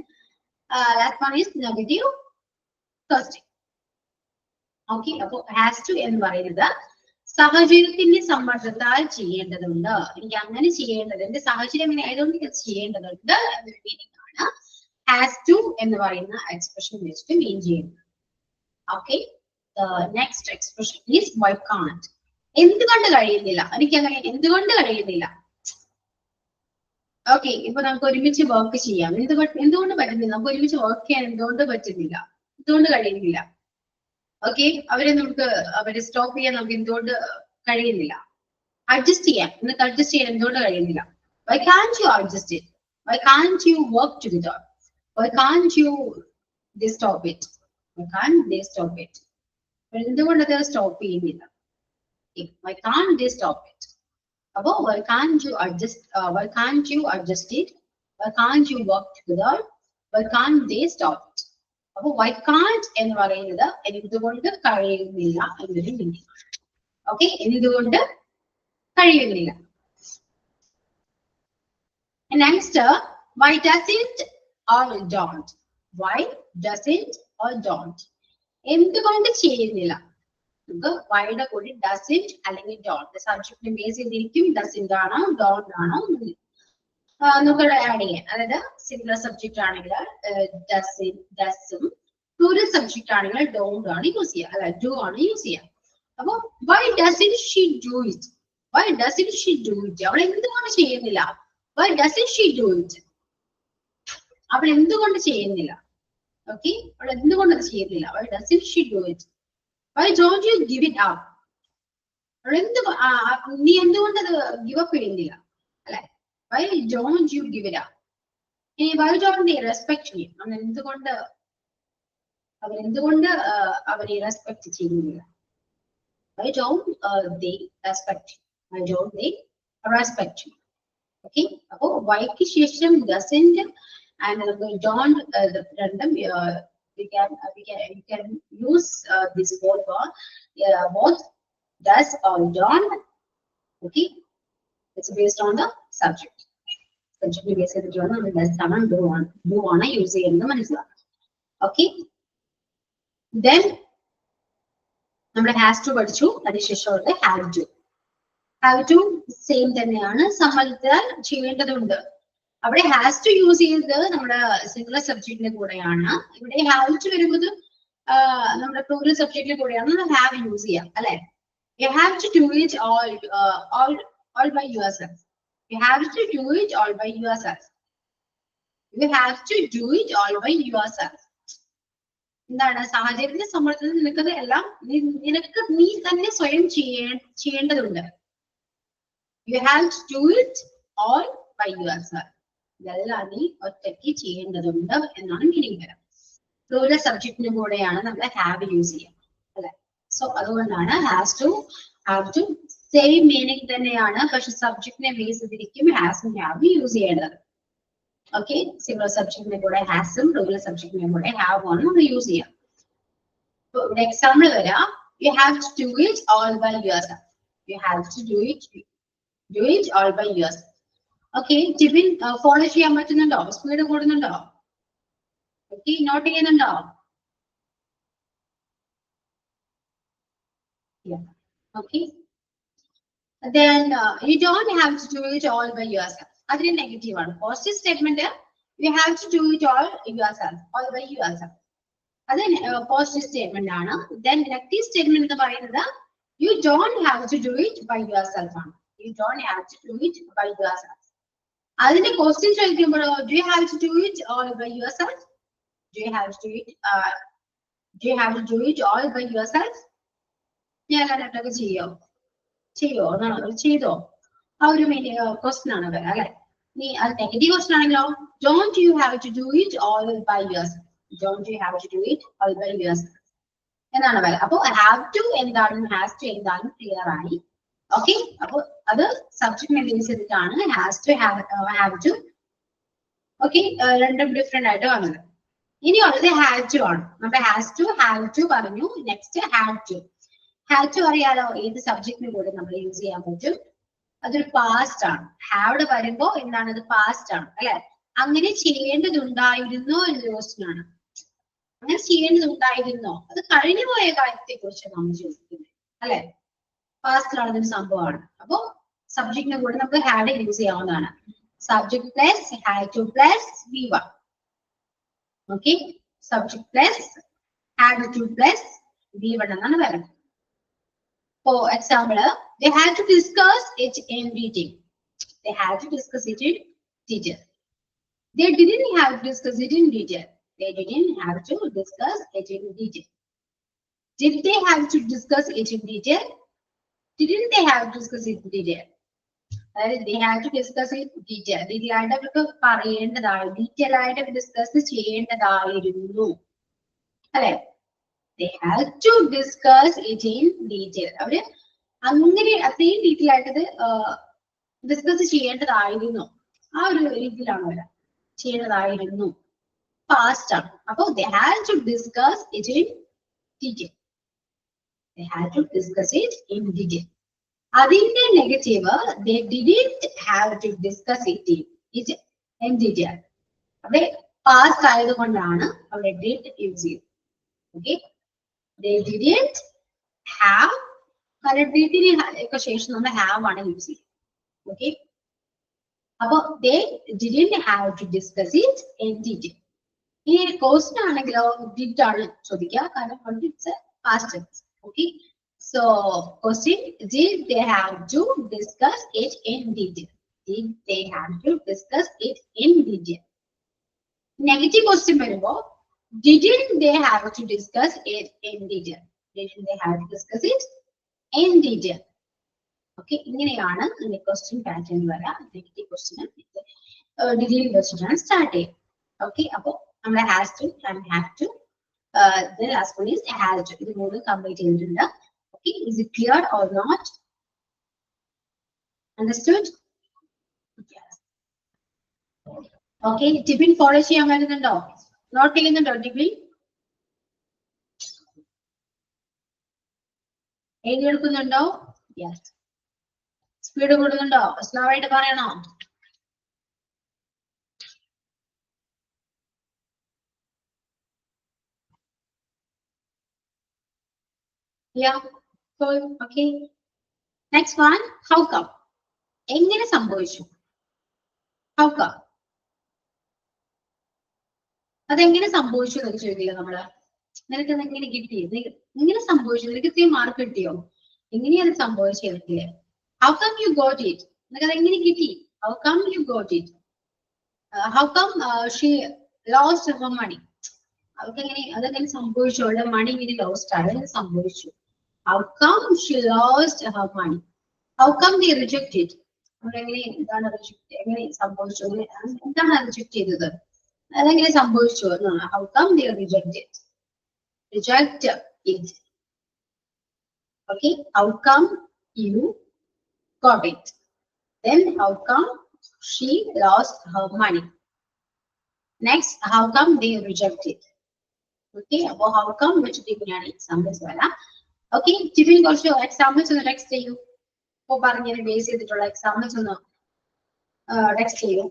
last one is negative question. Okay, അപ്പോൾ has to എന്ന് പറയുന്നത് സാഹചര്യത്തിന്റെ സമ്മർദ്ദത്താൽ ചെയ്യേണ്ടതുണ്ട്, എനിക്ക് അങ്ങനെ ചെയ്യേണ്ടതുണ്ട്, സാഹചര്യം ഇങ്ങനെ ആയതുകൊണ്ട് ഇത് ചെയ്യേണ്ടതുണ്ട് എന്നൊരു മീനിങ് ആണ് has to എന്ന് പറയുന്ന എക്സ്പ്രഷൻ വെച്ചിട്ട് മീൻ ചെയ്യുന്നത്. Okay, next expression is why can't. എന്തുകൊണ്ട് കഴിയുന്നില്ല, എനിക്ക് അങ്ങനെ എന്തുകൊണ്ട് കഴിയുന്നില്ല. ഓക്കെ, ഇപ്പൊ നമുക്ക് ഒരുമിച്ച് വർക്ക് ചെയ്യാം, എന്തുകൊണ്ട് പറ്റുന്നില്ല, നമുക്ക് ഒരുമിച്ച് വർക്ക് ചെയ്യാൻ എന്തുകൊണ്ട് പറ്റുന്നില്ല, എന്തുകൊണ്ട് കഴിയുന്നില്ല. ഓക്കെ, അവരെ സ്റ്റോപ്പ് ചെയ്യാൻ നമുക്ക് എന്തുകൊണ്ട് കഴിയുന്നില്ല. അഡ്ജസ്റ്റ് ചെയ്യാം, നിങ്ങൾക്ക് അഡ്ജസ്റ്റ് ചെയ്യാൻ എന്തുകൊണ്ട് കഴിയുന്നില്ല. why can't you adjust it? why can't you work together? Why can't you they stop it? Why can't they stop it? എന്തുകൊണ്ട് അത് സ്റ്റോപ്പ് ചെയ്യുന്നില്ല? Why can't they stop it? അപ്പോ why can't you adjust? Why can't you adjust it? Why can't you work together? Why can't they stop it? അപ്പോ why can't എന്ന് പറയുന്നത് എന്തുകൊണ്ട് കഴിയുന്നില്ല എന്നൊരു മീനിങ്. ഓക്കെ, എന്തുകൊണ്ട് കഴിയുന്നില്ല. Next, why doesn't or don't. Why doesn't or don't. എന്തുകൊണ്ട് ചെയ്യുന്നില്ല. നമുക്ക് വൈയുടെ കൂടി doesn't അല്ലെങ്കിൽ don't സബ്ജക്റ്റിനെ ബേസ് ചെയ്തിരിക്കും. doesn't ആണോ don't ആണോ നമുക്ക് ആഡ് ചെയ്യാം. അതായത് സിംഗുലർ സബ്ജക്റ്റ് ആണെങ്കിൽ doesഉം പ്ലൂറൽ സബ്ജക്റ്റ് ആണെങ്കിൽ don't ആണ് യൂസ് ചെയ്യുക, അല്ല do ആണ് യൂസ് ചെയ്യുക. അപ്പൊ why doesn't she do it? Why doesn't she do it? അവൾ എന്തുകൊണ്ട് ചെയ്യുന്നില്ല. Why doesn't she do it? അവൾ എന്തുകൊണ്ട് ചെയ്യുന്നില്ല. ഓക്കെ, അവൾ എന്തുകൊണ്ട് അത് ചെയ്യുന്നില്ല. Why doesn't she do it? Why don't you give it up? നീ എന്തുകൊണ്ട് അത് ഗിവ് അപ്പ് ചെയ്യുന്നില്ല അല്ലെ. Why don't you give it up? ഇനി why don't they respect you? അവരെന്തുകൊണ്ട് അവരെ റെസ്പെക്ട് ചെയ്യുന്നില്ല. Why don't they respect you? Why don't they respect you? Okay, അപ്പോ whyക്ക് ശേഷം doesn't and don't random we can use this word for both does or don't. Okay, it's based on the subject based on the does and do on use ചെയ്യുന്നത് മനസ്സിലാക്കാം. Okay, then നമ്മൾ has to പഠിച്ചു, അതിനുശേഷമുള്ള have to same തന്നെയാണ്, സമ്മതിച്ചാൽ ചെയ്യേണ്ടതുണ്ട്. അവിടെ has to use ചെയ്യുന്നത് നമ്മുടെ സിംഗുലർ സബ്ജക്റ്റിന്റെ കൂടെയാണ്. ഇവിടെ ഹാവ് ടു വരുമ്പോൾ നമ്മുടെ പ്ലൂറൽ സബ്ജക്റ്റിന്റെ കൂടെയാണ് ഹാവ് യൂസ് ചെയ്യാം അല്ലെ. You have to do it all by yourself. You have to do it all by yourself. You have to do it all by yourself. എന്താണ് സാഹചര്യത്തിന്റെ സമ്മർദ്ദത്തിൽ നിനക്കത് എല്ലാം നീ തന്നെ സ്വയം ചെയ്യേണ്ടതുണ്ട്. You have to do it all by yourself. ഇതെല്ലാം നീ ഒറ്റയ്ക്ക് ചെയ്യേണ്ടതുണ്ട് എന്നാണ് മീനിങ് വരാം. പ്ലൂറൽ സബ്ജക്റ്റിന്റെ കൂടെയാണ് നമ്മൾ ഹാവ് യൂസ് ചെയ്യുക അല്ലെ. സോ അതുകൊണ്ടാണ് ഹാവ് ടു സെയിം മീനിങ് തന്നെയാണ്, പക്ഷെ സബ്ജക്റ്റിനെ ബേസ് ചെയ്തിരിക്കും ഹാസും ഹാവ് യൂസ് ചെയ്യേണ്ടത്. ഓക്കെ, സിംഗുലർ സബ്ജക്റ്റിന്റെ കൂടെ ഹാസും പ്ലൂറൽ സബ്ജക്റ്റിന്റെ കൂടെ ഹാവ് ആണ് നമ്മൾ യൂസ് ചെയ്യാം. ഇവിടെ എക്സാമ്പിൾ വരാം. You have to do it all by yourself. You have to do it all by yourself. Okay, Tibin follow ചെയ്യാൻ പറ്റുന്നുണ്ടോ? സ്പീഡ് കൂടുന്നുണ്ടോ? ഓക്കെ, നോട്ട് ചെയ്യുന്നുണ്ടോ? Okay, then you don't have to do it all by yourself. അതിന് negative ആണ്. Positive statement you have to do it all by yourself. അത് positive statement ആണ്. then negative statement എന്ന് പറയുന്നത് you don't have to do it by yourself ആണ്. You don't have to do it by yourself. അതിന്റെ question ചോദിക്കുമ്പോഴോ do you have to do it all by yourself? Do you have to do it all by yourself? ഞാൻ അതൊക്കെ ചെയ്യോ എന്നാണ് ചെയ്തോ ആ ഒരു question ആണ് വരാം അല്ലെ. നീ അത് നെഗറ്റീവ് ക്വസ്റ്റൻ ആണെങ്കിലോ don't you have to do it all by your don't you have to do it all by your എന്നാണ് വരാം. അപ്പൊ ഹാവ് ടു എന്താണെന്നും ഹാസ് ടു എന്താണെന്നും ക്ലിയർ ആയി. ഓക്കെ, അപ്പൊ അത് സബ്ജക്റ്റിനെ ബേസ് ചെയ്തിട്ടാണ് has to have to. Okay, രണ്ടും ഡിഫറെന്റ് ആയിട്ട് വന്നത്. ഇനിയുള്ളത് ഹാവ് ടു ആണ്. നമ്മുടെ ഹാവ് ടു പറഞ്ഞു. നെക്സ്റ്റ് ഹാവ് ടു അറിയാലോ ഏത് സബ്ജക്റ്റിന് കൂടെ നമ്മൾ യൂസ് ചെയ്യാൻ പറ്റും. അതൊരു പാസ്റ്റ് ആണ്. ഹാവ് വരുമ്പോ എന്താണ്, അത് പാസ്റ്റ് ആണ് അല്ലെ. അങ്ങനെ ചെയ്യേണ്ടതുണ്ടായിരുന്നോ എന്നൊരു ക്വസ്റ്റ്യൻ ആണ്. അങ്ങനെ ചെയ്യേണ്ടതുണ്ടായിരുന്നോ, അത് കഴിഞ്ഞു പോയ കാര്യത്തെ കുറിച്ച് നമ്മൾ ചോദിക്കുന്നത് അല്ലെ. പാസ്റ്റിലാണ് ഇതൊരു സംഭവമാണ്. അപ്പൊ സബ്ജക്റ്റിന്റെ കൂടെ നമുക്ക് ഹാഡ് യൂസ് ചെയ്യാവുന്നതാണ്. Subject plus had to plus V1. Okay, subject plus had to plus V1 എന്നാണ് പറയുന്നത്. For example, they had to discuss it in detail. They had to discuss it in detail. They didn't have to discuss it in detail. They didn't have to discuss it in detail. Did they have to discuss it in detail? Didn't they have to discuss it in detail? They had to discuss it in detail. Detail ആയിട്ട് പറയേണ്ടതാണ്, detail ആയിട്ട് discuss ചെയ്യേണ്ടതായിരുന്നു അല്ലെ. They had to discuss it in detail. അവര് അങ്ങനെ അത്രയും detail ആയിട്ട് discuss ചെയ്യേണ്ടതായിരുന്നു. ആ ഒരു രീതിയിലാണ് വരാം. ചെയ്യേണ്ടതായിരുന്നു പാസ്റ്റ് ആണ്. അപ്പൊ they had to discuss it in detail. They had to discuss it in detail. അതിന്റെ negative they didn't have to discuss it in detail. അവിടെ പാസ്റ്റ് ആയതുകൊണ്ടാണ് അവിടെ did യൂസ് ചെയ്തത്. ഓക്കെ, they didn't have, കാരണം ഡിഡിന് ശേഷം നമ്മൾ ഹാവ് ആണ് use ചെയ്യുന്നത്. ഓക്കെ, അപ്പൊ they didn't have to discuss it in detail. ഇനി ക്വസ്റ്റ്യൻ ആണെങ്കിലോ did ആണ് ചോദിക്കുക, കാരണം it's past tense. Okay, so question, did they have to discuss it in detail? Did they have to discuss it in detail? Negative question വരുമ്പോ didn't they have to discuss it in detail? Didn't they have to discuss it in detail? Okay, ഇങ്ങനെയാണ് ഇതിന്റെ question pattern വരാം. Negative question degree question ആണ് start ചെയ്യുക. Okay, അപ്പൊ നമ്മുടെ has to and have to, the last one is has to. ഇത് മൂന്ന് complete ചെയ്തിട്ടുണ്ട്. Okay, is it clear or not? Understood? Yes. Okay, tiffin follow ചെയ്യാൻ പറ്റുന്നുണ്ടോ? നോട്ട് ചെയ്യുന്നുണ്ടോ ടിഫിൻ? എഴുതിയെടുക്കുന്നുണ്ടോ? യെസ്. സ്പീഡ് കൂടുന്നുണ്ടോ? സ്ലോ ആയിട്ട് പറയണോ? Yeah, cool. Okay. Next one, how come? എങ്ങനെ സംഭവിച്ചു? How come? അതെങ്ങനെ സംഭവിച്ചു എന്നൊക്കെ ചോദിക്കില്ല നമ്മള്. നിനക്ക് എങ്ങനെ കിട്ടി? ഇങ്ങനെ സംഭവിച്ചു, നിനക്ക് ഇത്രയും മാർക്ക് കിട്ടിയോ? എങ്ങനെയാണ് സംഭവിച്ചില്ലേ? How come you got it? നിനക്ക് അതെങ്ങനെ കിട്ടി? How come you got it? How come she lost her money? അതെങ്ങനെ സംഭവിച്ചു? അവളുടെ മണി ഇങ്ങനെ ലോസ്റ്റ് ആണ്, അതെങ്ങനെ സംഭവിച്ചു? How come she lost her money? How come they rejected? എന്താണ് എങ്ങനെ സംഭവിച്ചു? എന്താണ് റിജക്ട് ചെയ്തത്? അതെങ്ങനെ സംഭവിച്ചു എന്നാണ്. How come they rejected? Reject it. Okay, how come you got it? Then how come she lost her money? Next, how come they rejected? Okay, അപ്പോൾ how come വെച്ചിട്ട് ഇങ്ങനെയാണ് എക്സാമ്പിൾസ് വരാം. ഓക്കെ, ടിഫിൻ കുറച്ച് examples ഒന്ന് text ചെയ്യൂ. ഇപ്പൊ പറഞ്ഞതിന് base ചെയ്തിട്ടുള്ള എക്സാമ്പിൾസ് ഒന്ന് ടെക്സ്റ്റ് ചെയ്യൂ.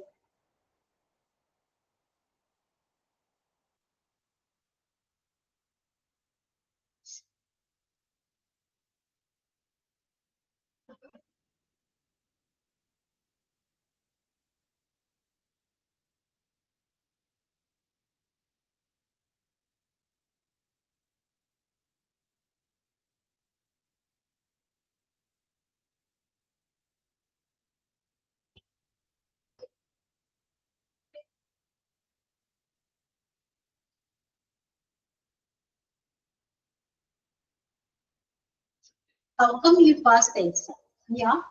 How come you passed the exam? Yeah.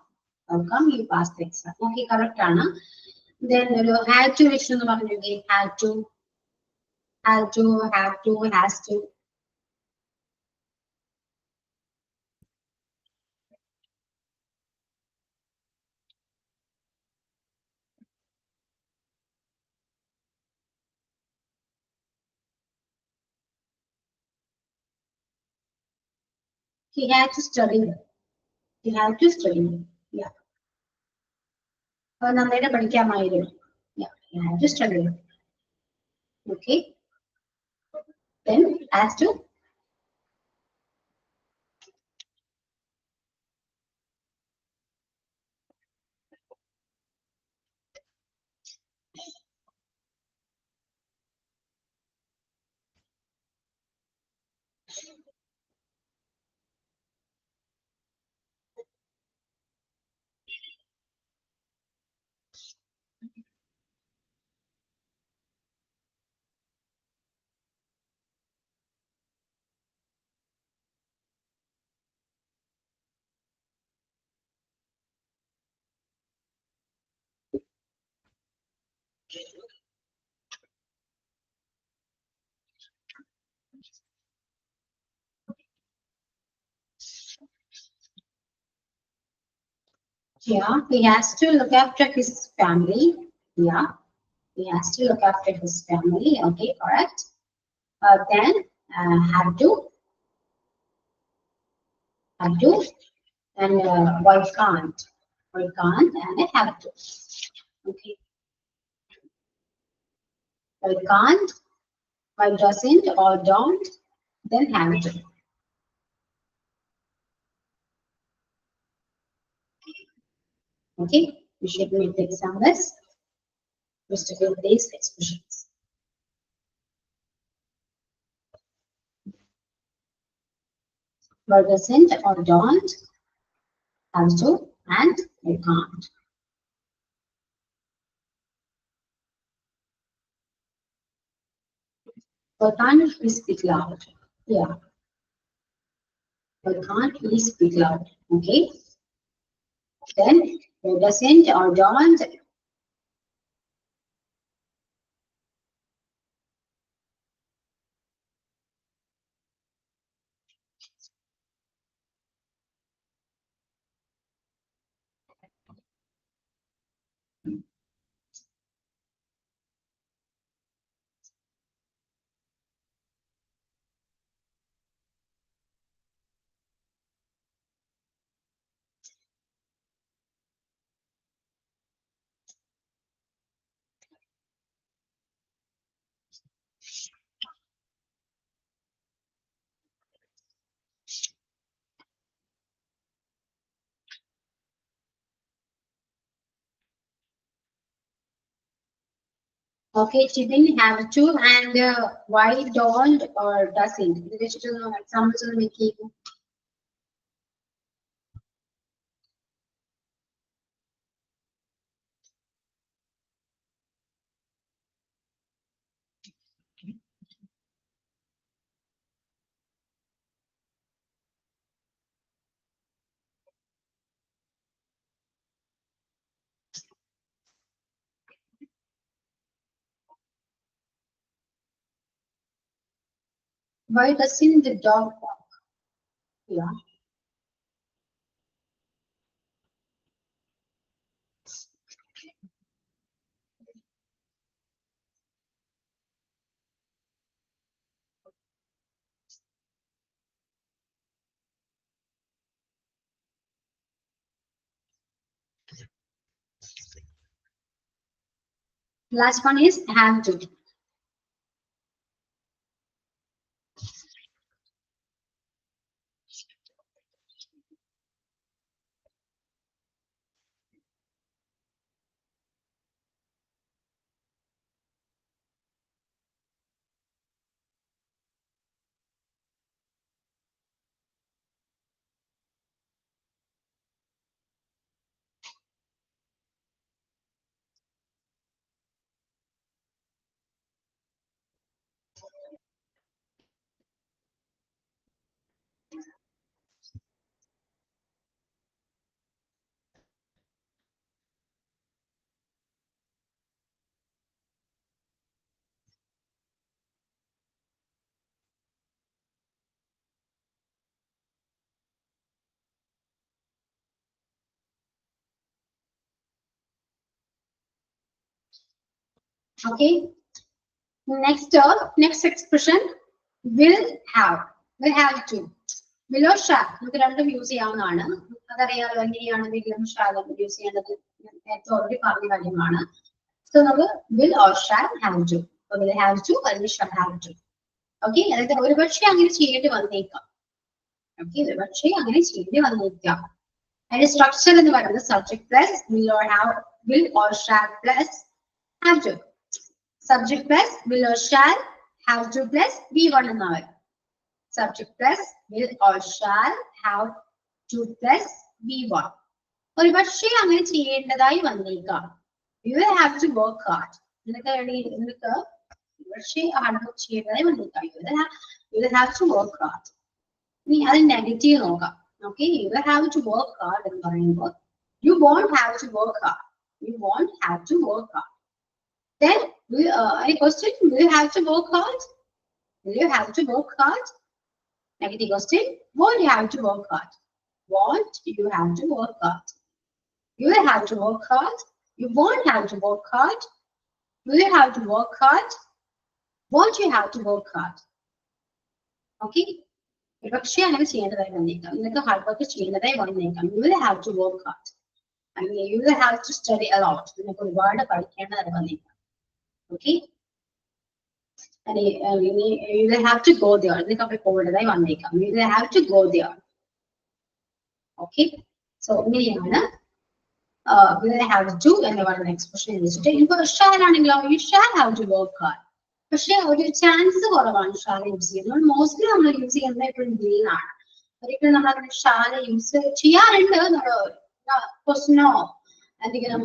How come you passed the exam? Okay, correct ആണ്. Then ഒരു had to വിഷയം എന്ന് പറഞ്ഞെങ്കിൽ had to, have to, has to. He had to study. He had to study. Yeah. അവൻ നന്നായിട്ട് പഠിക്കാമായിരുന്നു. Yeah. He had to study. Okay. Then has to. Yeah. He has to look after his family. Yeah. He has to look after his family. Okay, correct. Then have to, and why can't, and have to. Okay, why can't, why doesn't, or don't, then have to. Okay, we should make the examples just to fill these expressions. Why doesn't or don't, have to, and why can't. Why can't we speak loud? Yeah. Why can't we speak loud? Okay. Then why doesn't or don't. Okay, she didn't have to, and why don't or doesn't. ഇത് വെച്ചിട്ടൊന്ന് examples ഒന്ന് make ചെയ്യൂ. Why doesn't the dog bark? Yeah. Last one is have to. Okay. Next expression, will have. Will have to. Will or shall. നമുക്ക് രണ്ടും use ചെയ്യാവുന്നതാണ്. അതറിയാലോ എങ്ങനെയാണ് വില്ലും ഷാലും use ചെയ്യേണ്ടത് നേരത്തെ ഓൾറെഡി പറഞ്ഞ കാര്യമാണ്. സോ നമുക്ക് will or shall have to. will have to അല്ലെങ്കിൽ shall have to. ഓക്കെ, അതായത് ഒരുപക്ഷെ അങ്ങനെ ചെയ്യേണ്ടി വന്നേക്കാം. ഓക്കെ, ഒരുപക്ഷെ അങ്ങനെ ചെയ്യേണ്ടി വന്നേക്കാം. അതിന്റെ സ്ട്രക്ചർ എന്ന് പറയുന്നത് subject plus will or shall plus have to. Subject plus will or shall have to plus V1 എന്നാണ്. Subject plus will or shall have to plus V1. ഒരുപക്ഷെ അങ്ങനെ ചെയ്യേണ്ടതായി വന്നേക്കാം. You will have to work hard. നിനക്ക് ഒരുപക്ഷെ hard work ചെയ്യേണ്ടതായി വന്നേക്കാം. You will have to work hard. ഇനി അത് നെഗറ്റീവ് നോക്കാം. Okay, you will have to work hard എന്ന് പറയുമ്പോൾ you won't have to work hard. You won't have to work hard. Then, any question? Will you have to work hard? Will you have to work hard? Negative question. Won't you have to work hard? Won't you have to work hard? You will have to work hard. You won't have to work hard. Will you have to work hard? Won't you have to work hard? Okay. പക്ഷേ അങ്ങനെ ചെയ്യേണ്ടതായി വന്നേക്കാം. നിങ്ങൾക്ക് hard work ചെയ്യേണ്ടതായി വന്നേക്കാം. You will have to work hard. അല്ലെങ്കിൽ you will have to study a lot. നിങ്ങൾക്ക് ഒരുപാട് പഠിക്കേണ്ടതായി വന്നേക്കാം. Okay. And you will have to go there. നിങ്ങൾക്ക് അവിടെ പോകേണ്ടതായി വന്നേക്കാം. You will have to go there. Okay. So ഇങ്ങനെയാണ് will have to എന്ന് പറയുന്ന എക്സ്പ്രഷൻ വെച്ചിട്ട് ഇപ്പൊ shall ആണെങ്കിലോ you shall have to work hard. പക്ഷെ ഒരു ചാൻസ് കുറവാണ് ഷാല യൂസ് ചെയ്യുന്നത്. മോസ്റ്റ്ലി നമ്മൾ യൂസ് ചെയ്യുന്നത് എപ്പോഴും will ആണ്. ഒരിക്കലും നമ്മൾ അങ്ങനെ ഷാല യൂസ് ചെയ്യാറുണ്ട്. നമ്മൾ ക്വസ്റ്റനോ എന്തെങ്കിലും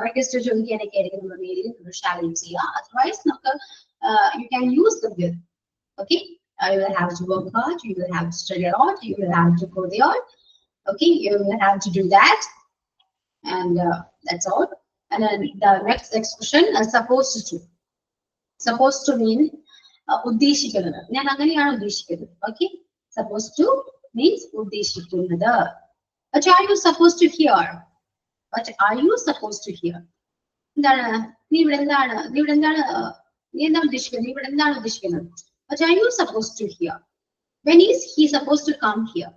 റിക്വസ്റ്റ് ചോദിക്കാനൊക്കെ ആയിരിക്കും നമ്മൾ മെയിലിൽ ഷാല യൂസ് ചെയ്യുക. അതർവൈസ് നമുക്ക് you can use the will. Okay, you will have to work hard, you will have to study a lot, you will have to go there. Okay, you will have to do that, and that's all. And then the next expression is supposed to. Supposed to mean ഉദ്ദേശിക്കുന്നത്. ഞാൻ അങ്ങനെയാണ് ഉദ്ദേശിക്കുന്നത്. Okay, supposed to means ഉദ്ദേശിക്കുന്നത്. What are you supposed to hear? What are you supposed to hear? എന്താണ് നീ ഇവിടെ എന്താണ് ഉദ്ദേശിക്കുന്നത്? ഇവിടെ എന്താണ് ഉദ്ദേശിക്കുന്നത്? What are you supposed to hear? When is he supposed to come here?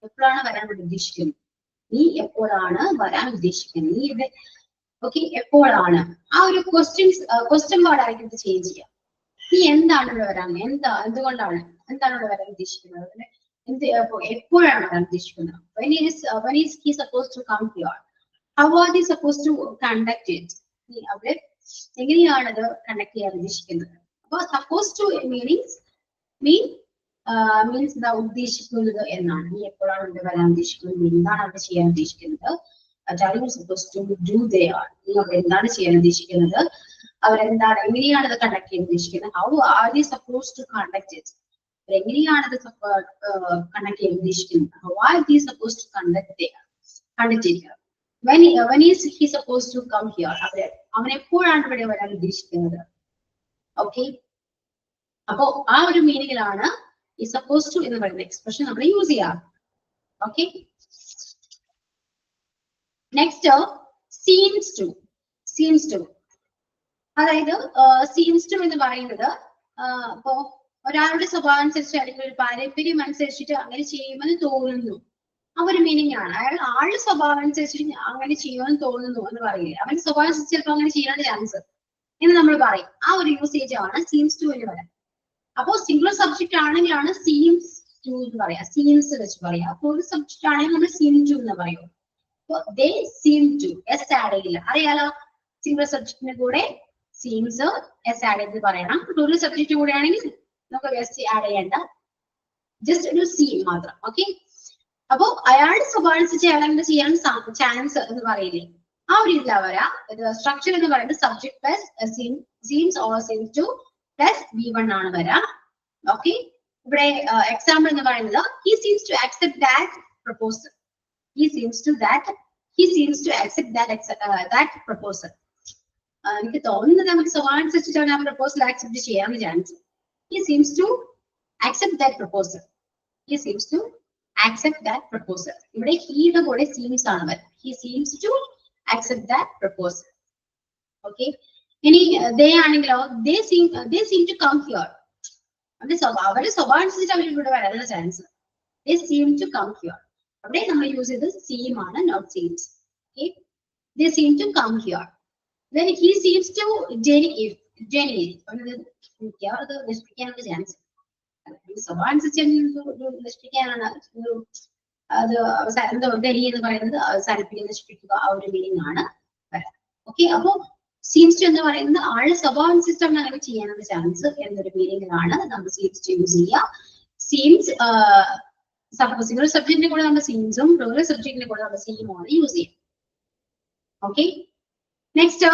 എപ്പോഴാണ് വരാൻ ഉദ്ദേശിക്കുന്നത്? നീ എപ്പോഴാണ് വരാൻ ഉദ്ദേശിക്കുന്നത്? നീ ഇവിടെ ഓക്കെ എപ്പോഴാണ്? ആ ഒരു ക്വസ്റ്റ്യൻ വേർഡ് ആയിരിക്കും ഇത് ചേഞ്ച് ചെയ്യാം. നീ എന്താണ് ഇവിടെ വരാൻ, എന്തുകൊണ്ടാണ് ഇവിടെ വരാൻ ഉദ്ദേശിക്കുന്നത്? എപ്പോഴാണ് വരാൻ ഉദ്ദേശിക്കുന്നത്? When is he supposed to come here? How are they supposed to conduct it? അവിടെ എങ്ങനെയാണ് അത് കണ്ടക്ട് ചെയ്യാൻ ഉദ്ദേശിക്കുന്നത്? അപ്പൊ supposed to means എന്താ ഉദ്ദേശിക്കുന്നത് എന്നാണ്. നീ എപ്പോഴാണ് ഇവിടെ വരാൻ ഉദ്ദേശിക്കുന്നത്? എന്താണ് അവിടെ ചെയ്യാൻ ഉദ്ദേശിക്കുന്നത്? What are you supposed to do there? നീ അവിടെ എന്താണ് ചെയ്യാൻ ഉദ്ദേശിക്കുന്നത്? അവരെന്താണ് എങ്ങനെയാണ് ഇത് കണ്ടക്ട് ചെയ്യാൻ ഉദ്ദേശിക്കുന്നത്? How are they supposed to conduct it? എങ്ങനെയാണ് ഇത് കണ്ടക്ട് ചെയ്യാൻ ഉദ്ദേശിക്കുന്നത്? How are they supposed to conduct it? When is he supposed to come here? അവൻ എപ്പോഴാണ് ഇവിടെ വരാൻ ഉദ്ദേശിക്കുന്നത്? ഓക്കെ, അപ്പോ ആ ഒരു മീനിങ്ങിലാണ് ഈ supposed to എന്ന് പറയുന്ന എക്സ്പ്രഷൻ നമ്മൾ യൂസ് ചെയ്യാം. Okay, next seems to. അതായത് seems to എന്ന് പറയുന്നത് ഇപ്പോ ഒരാളുടെ സ്വഭാവം അനുസരിച്ച് അല്ലെങ്കിൽ ഒരു പാരമ്പര്യം അനുസരിച്ചിട്ട് അങ്ങനെ ചെയ്യുമെന്ന് തോന്നുന്നു. ആ ഒരു മീനിങ് ആണ്. ആളുടെ സ്വഭാവം അനുസരിച്ചിട്ട് അങ്ങനെ ചെയ്യുമെന്ന് തോന്നുന്നു എന്ന് പറയില്ലേ. അവന്റെ സ്വഭാവം അനുസരിച്ച് ചിലപ്പോൾ അങ്ങനെ ചെയ്യാനുള്ള ചാൻസ് എന്ന് നമ്മൾ പറയും. ആ ഒരു യൂസേജ് ആണ് seems to എന്ന് പറയാം. അപ്പോ സിംഗുലർ സബ്ജക്ട് ആണെങ്കിലാണ് seems to എന്ന് പറയാം, seems വെച്ച് പറയാം. അപ്പോൾ ഒരു സബ്ജക്ട് ആണെങ്കിൽ നമ്മൾ seem to എന്ന് പറയും. They seem to s add ചെയ്യില്ല. അറിയാലോ, സിംഗുലർ സബ്ജക്റ്റിന്റെ കൂടെ seems s ആഡ് ചെയ്ത് പറയണം. പ്ലൂറൽ സബ്ജക്റ്റ് കൂടെ ആണെങ്കിൽ നമുക്ക് s ആഡ് ചെയ്യേണ്ട, ജസ്റ്റ് ഒരു seem മാത്രം. ഓക്കെ, അപ്പോ അയാളുടെ സ്വഭാവം അനുസരിച്ച് അയാൾ ചെയ്യാൻ ചാൻസ് എന്ന് പറയില്ലേ, ആ ഒരു ഇതിലാ വരാ. സ്ട്രക്ചർ എന്ന് പറയുന്നത് subject plus seems or seems to plus V1 ആണ് വരാ. ഓക്കെ, ഇവിടെ എക്സാമ്പിൾ എന്ന് പറയുന്നത് he seems to accept that proposal. He seems to accept that proposal. എനിക്ക് തോന്നുന്നത് നമുക്ക് സ്വഭാവം അനുസരിച്ചിട്ടാണ് ആ പ്രപ്പോസൽ ആക്സെപ്റ്റ് ചെയ്യാൻ chance. He seems to accept that proposal. He seems to accept that proposal. ഇവിടെ ഹീയുടെ കൂടെ seems ആണ് വരുന്നത്. He seems to accept that proposal. Okay, ഇനി ദേ ആണെങ്കിലോ they seem to come here. അവരുടെ സ്വഭാവം അനുസരിച്ച് അവർ ഇവിടെ വരാനുള്ള chance. They seem to come here. അവിടെ നമ്മൾ യൂസ് ചെയ്ത് seem ആണ്, not seems. Okay, they seem to come here. Then he seems to genuine. അത് നശിപ്പിക്കാനുള്ള ചാൻസ്. സ്വഭാവം അനുസരിച്ച് നശിപ്പിക്കാനാണ് അത് ഡൽഹി എന്ന് പറയുന്നത് അവസാനിപ്പിക്കുക, നശിപ്പിക്കുക, ആ ഒരു മീനിങ് ആണ് വരാം. ഓക്കെ, അപ്പോ seems to എന്ന് പറയുന്നത് ആളുടെ സ്വഭാവം അനുസരിച്ച് അങ്ങനെ ചെയ്യാനുള്ള ചാൻസ് എന്നൊരു മീനിങ്ങിലാണ് നമ്മൾ seems to യൂസ് ചെയ്യുക. seems സിംഗുലർ സബ്ജക്റ്റിന്റെ കൂടെ നമ്മൾ seems ഉം പ്ലൂറൽ സബ്ജക്റ്റിന്റെ കൂടെ നമ്മൾ seem ആണ് യൂസ് ചെയ്യുക. Okay, next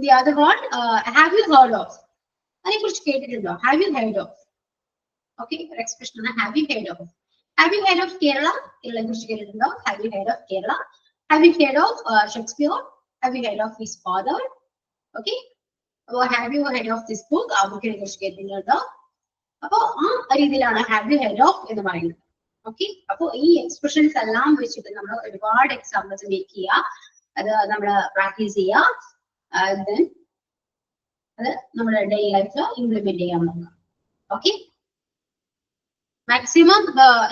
the other one, have you heard of. അതിനെ കുറിച്ച് കേട്ടിട്ടുണ്ടോ? Have you heard of. Okay, ഒരു എക്സ്പ്രഷൻ ആണ് have you heard of. Have you heard of Kerala? കേരളയെ കുറിച്ച് കേട്ടിട്ടുണ്ടോ? Have you heard of Kerala? Have you heard of Shakespeare? Have you heard of his father? Okay, അപ്പോ have you heard of this book? ആ ബുക്കിനെ കുറിച്ച് കേട്ടിട്ടുണ്ടോ? അപ്പോ ആ രീതിയിലാണ് ഹാവ് യു ഹെഡ് ഓഫ് എന്ന് പറയുന്നത്. ഓക്കെ, അപ്പോ ഈ എക്സ്പ്രഷൻസ് എല്ലാം വെച്ചിട്ട് നമ്മൾ ഒരുപാട് എക്സാമ്പിൾസ് മേക്ക് ചെയ്യുക, അത് നമ്മൾ പ്രാക്ടീസ് ചെയ്യുക, അത് നമ്മുടെ ഡെയിലി ലൈഫിൽ ഇംപ്ലിമെന്റ് ചെയ്യാൻ നോക്കാം. ഓക്കെ, മാക്സിമം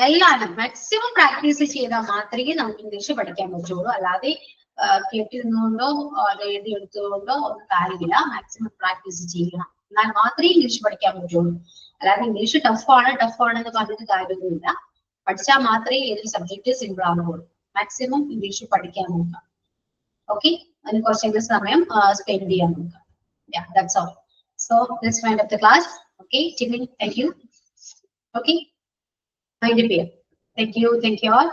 എല്ലാവരും മാക്സിമം പ്രാക്ടീസ് ചെയ്താൽ മാത്രമേ നമുക്ക് ഇംഗ്ലീഷ് പഠിക്കാൻ പറ്റുള്ളൂ. അല്ലാതെ കേട്ടിരുന്നുകൊണ്ടോ അത് എഴുതിയെടുത്തുകൊണ്ടോ ഒന്നും കാര്യമില്ല. മാക്സിമം പ്രാക്ടീസ് ചെയ്യണം, എന്നാൽ മാത്രമേ ഇംഗ്ലീഷ് പഠിക്കാൻ പറ്റുള്ളൂ. അല്ലാതെ ഇംഗ്ലീഷ് ടഫാണ് എന്ന് പറഞ്ഞിട്ട് കാര്യമൊന്നുമില്ല. പഠിച്ചാൽ മാത്രമേ ഏതൊരു സബ്ജക്റ്റ് സിമ്പിൾ ആവുകയുള്ളൂ. മാക്സിമം ഇംഗ്ലീഷ് പഠിക്കാൻ നോക്കാം. ഓക്കെ, അതിന് കുറച്ചെങ്കിലും സമയം സ്പെൻഡ് ചെയ്യാൻ നോക്കാം. Yeah, that's all. So let's wind up the class. Okay, Timmy, thank you. Okay, mind it here. Thank you all.